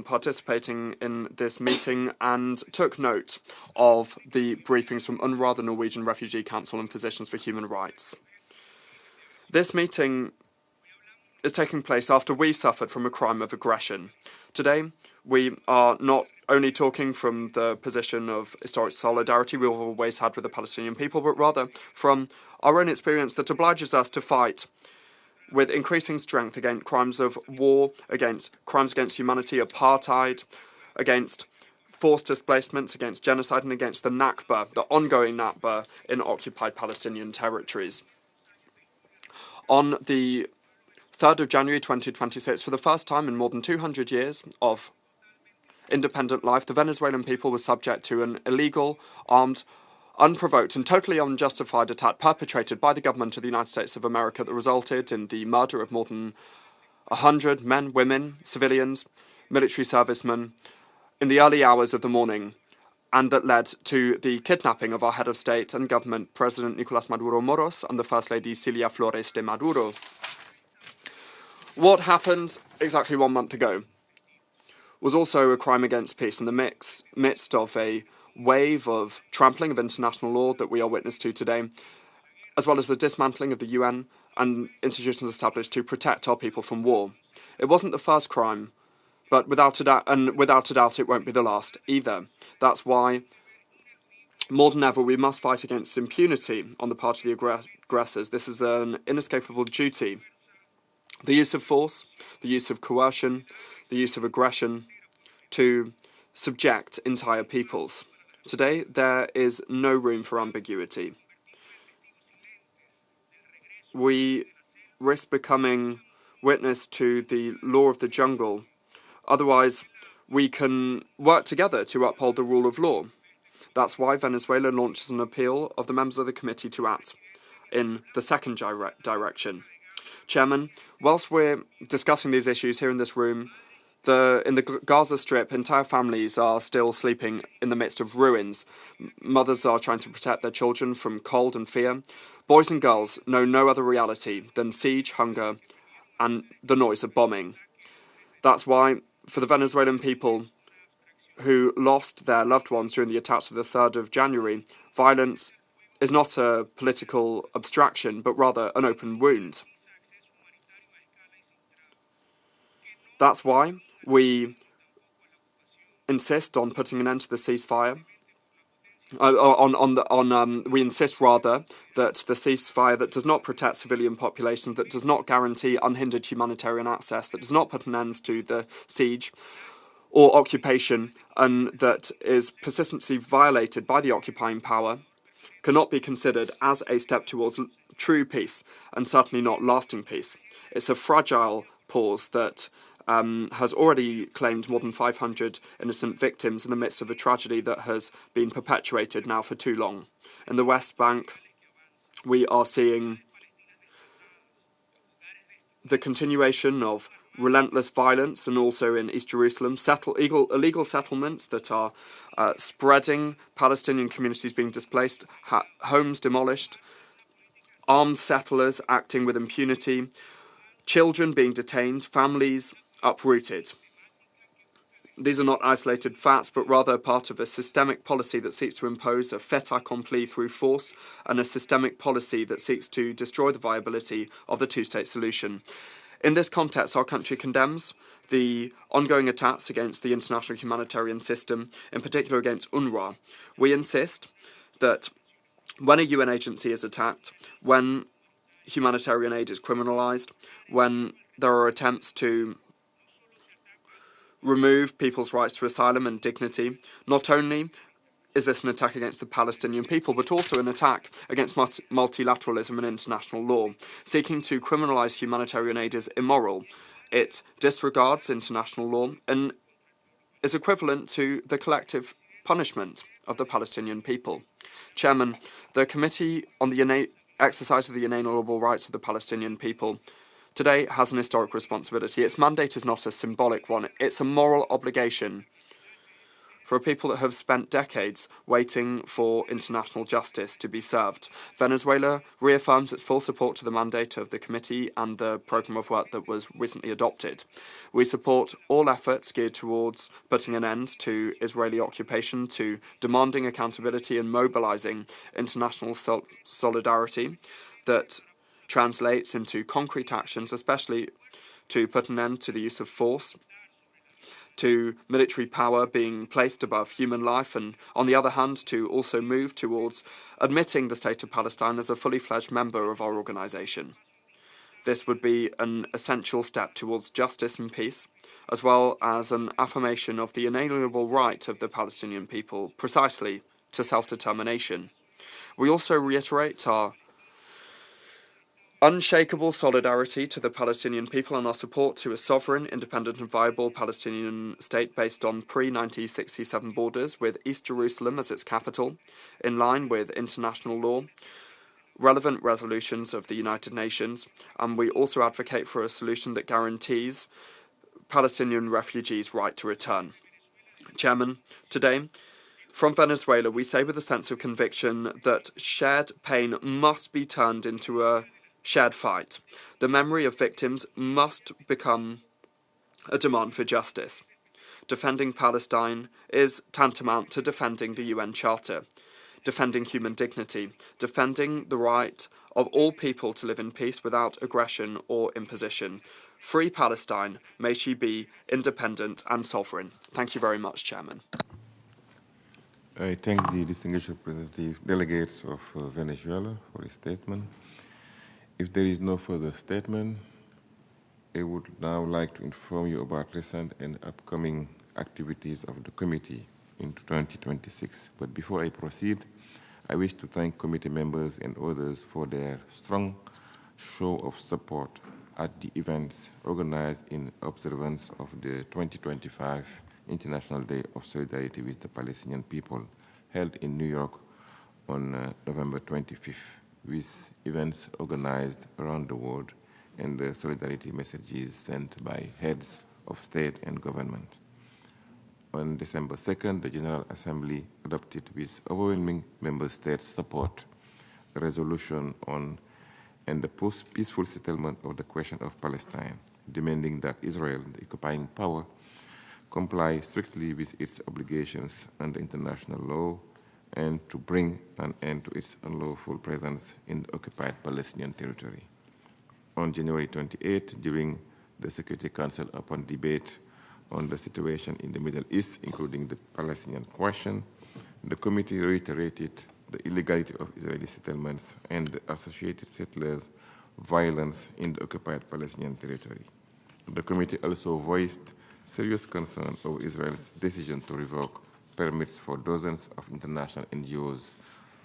participating in this meeting and took note of the briefings from UNRWA, the Norwegian Refugee Council, and Physicians for Human Rights. This meeting is taking place after we suffered from a crime of aggression. Today, we are not only talking from the position of historic solidarity we've always had with the Palestinian people, but rather from our own experience that obliges us to fight with increasing strength against crimes of war, against crimes against humanity, apartheid, against forced displacements, against genocide, and against the Nakba, the ongoing Nakba in occupied Palestinian territories. On the 3rd of January 2026, for the first time in more than 200 years of independent life, the Venezuelan people were subject to an illegal, armed, unprovoked and totally unjustified attack perpetrated by the government of the United States of America that resulted in the murder of more than 100 men, women, civilians, military servicemen in the early hours of the morning, and that led to the kidnapping of our head of state and government, President Nicolás Maduro Moros, and the First Lady Cilia Flores de Maduro. What happened exactly 1 month ago was also a crime against peace in the midst of a wave of trampling of international law that we are witness to today, as well as the dismantling of the UN and institutions established to protect our people from war. It wasn't the first crime, but without a doubt it won't be the last either. That's why, more than ever, we must fight against impunity on the part of the aggressors. This is an inescapable duty. The use of force, the use of coercion, the use of aggression to subject entire peoples. Today, there is no room for ambiguity. We risk becoming witness to the law of the jungle. Otherwise, we can work together to uphold the rule of law. That's why Venezuela launches an appeal of the members of the committee to act in the second direction. Chairman, whilst we're discussing these issues here in this room, in the Gaza Strip, entire families are still sleeping in the midst of ruins. Mothers are trying to protect their children from cold and fear. Boys and girls know no other reality than siege, hunger, and the noise of bombing. That's why, for the Venezuelan people who lost their loved ones during the attacks of the 3rd of January, violence is not a political abstraction, but rather an open wound. That's why we insist on putting an end to the ceasefire. We insist rather that the ceasefire that does not protect civilian populations, that does not guarantee unhindered humanitarian access, that does not put an end to the siege or occupation, and that is persistently violated by the occupying power, cannot be considered as a step towards true peace, and certainly not lasting peace. It's a fragile pause that has already claimed more than 500 innocent victims in the midst of a tragedy that has been perpetuated now for too long. In the West Bank, we are seeing the continuation of relentless violence, and also in East Jerusalem, illegal settlements that are spreading, Palestinian communities being displaced, homes demolished, armed settlers acting with impunity, children being detained, families uprooted. These are not isolated facts, but rather part of a systemic policy that seeks to impose a fait accompli through force, and a systemic policy that seeks to destroy the viability of the two-state solution. In this context, our country condemns the ongoing attacks against the international humanitarian system, in particular against UNRWA. We insist that when a UN agency is attacked, when humanitarian aid is criminalised, when there are attempts to remove people's rights to asylum and dignity, not only is this an attack against the Palestinian people, but also an attack against multilateralism and international law. Seeking to criminalise humanitarian aid is immoral. It disregards international law and is equivalent to the collective punishment of the Palestinian people. Chairman, the Committee on the Exercise of the Inalienable Rights of the Palestinian People today has an historic responsibility. Its mandate is not a symbolic one. It's a moral obligation for a people that have spent decades waiting for international justice to be served. Venezuela reaffirms its full support to the mandate of the committee and the programme of work that was recently adopted. We support all efforts geared towards putting an end to Israeli occupation, to demanding accountability and mobilising international solidarity that translates into concrete actions, especially to put an end to the use of force, to military power being placed above human life, and on the other hand to also move towards admitting the State of Palestine as a fully fledged member of our organisation. This would be an essential step towards justice and peace, as well as an affirmation of the inalienable right of the Palestinian people precisely to self-determination. We also reiterate our unshakable solidarity to the Palestinian people and our support to a sovereign, independent and viable Palestinian state based on pre-1967 borders with East Jerusalem as its capital, in line with international law, relevant resolutions of the United Nations, and we also advocate for a solution that guarantees Palestinian refugees' right to return. Chairman, today, from Venezuela, we say with a sense of conviction that shared pain must be turned into a shared fight. The memory of victims must become a demand for justice. Defending Palestine is tantamount to defending the UN Charter, defending human dignity, defending the right of all people to live in peace without aggression or imposition. Free Palestine, may she be independent and sovereign. Thank you very much, Chairman.
I thank the distinguished representative delegates of Venezuela for his statement. If there is no further statement, I would now like to inform you about recent and upcoming activities of the committee in 2026. But before I proceed, I wish to thank committee members and others for their strong show of support at the events organized in observance of the 2025 International Day of Solidarity with the Palestinian people, held in New York on November 25th, with events organized around the world and the solidarity messages sent by heads of state and government. On December 2nd, the General Assembly adopted with overwhelming member states' support a resolution on and the peaceful settlement of the question of Palestine, demanding that Israel, the occupying power, comply strictly with its obligations under international law and to bring an end to its unlawful presence in the occupied Palestinian territory. On January 28, during the Security Council open debate on the situation in the Middle East, including the Palestinian question, the committee reiterated the illegality of Israeli settlements and the associated settlers' violence in the occupied Palestinian territory. The committee also voiced serious concern over Israel's decision to revoke permits for dozens of international NGOs,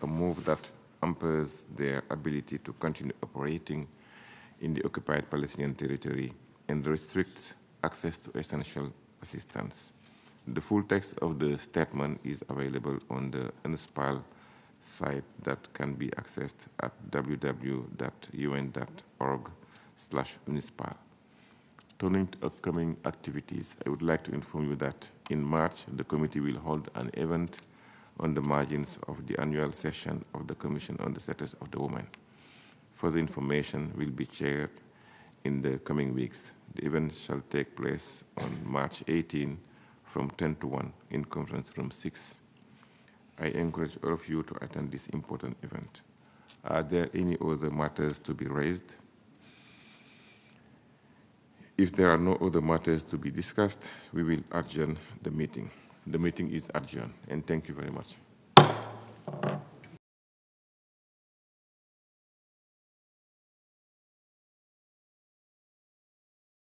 a move that hampers their ability to continue operating in the occupied Palestinian territory and restricts access to essential assistance. The full text of the statement is available on the UNSPAL site that can be accessed at www.un.org/UNSPAL. Turning to upcoming activities, I would like to inform you that in March, the committee will hold an event on the margins of the annual session of the Commission on the Status of the Woman. Further information will be shared in the coming weeks. The event shall take place on March 18 from 10 to 1 in Conference Room 6. I encourage all of you to attend this important event. Are there any other matters to be raised? If there are no other matters to be discussed, we will adjourn the meeting. The meeting is adjourned, and thank you very much.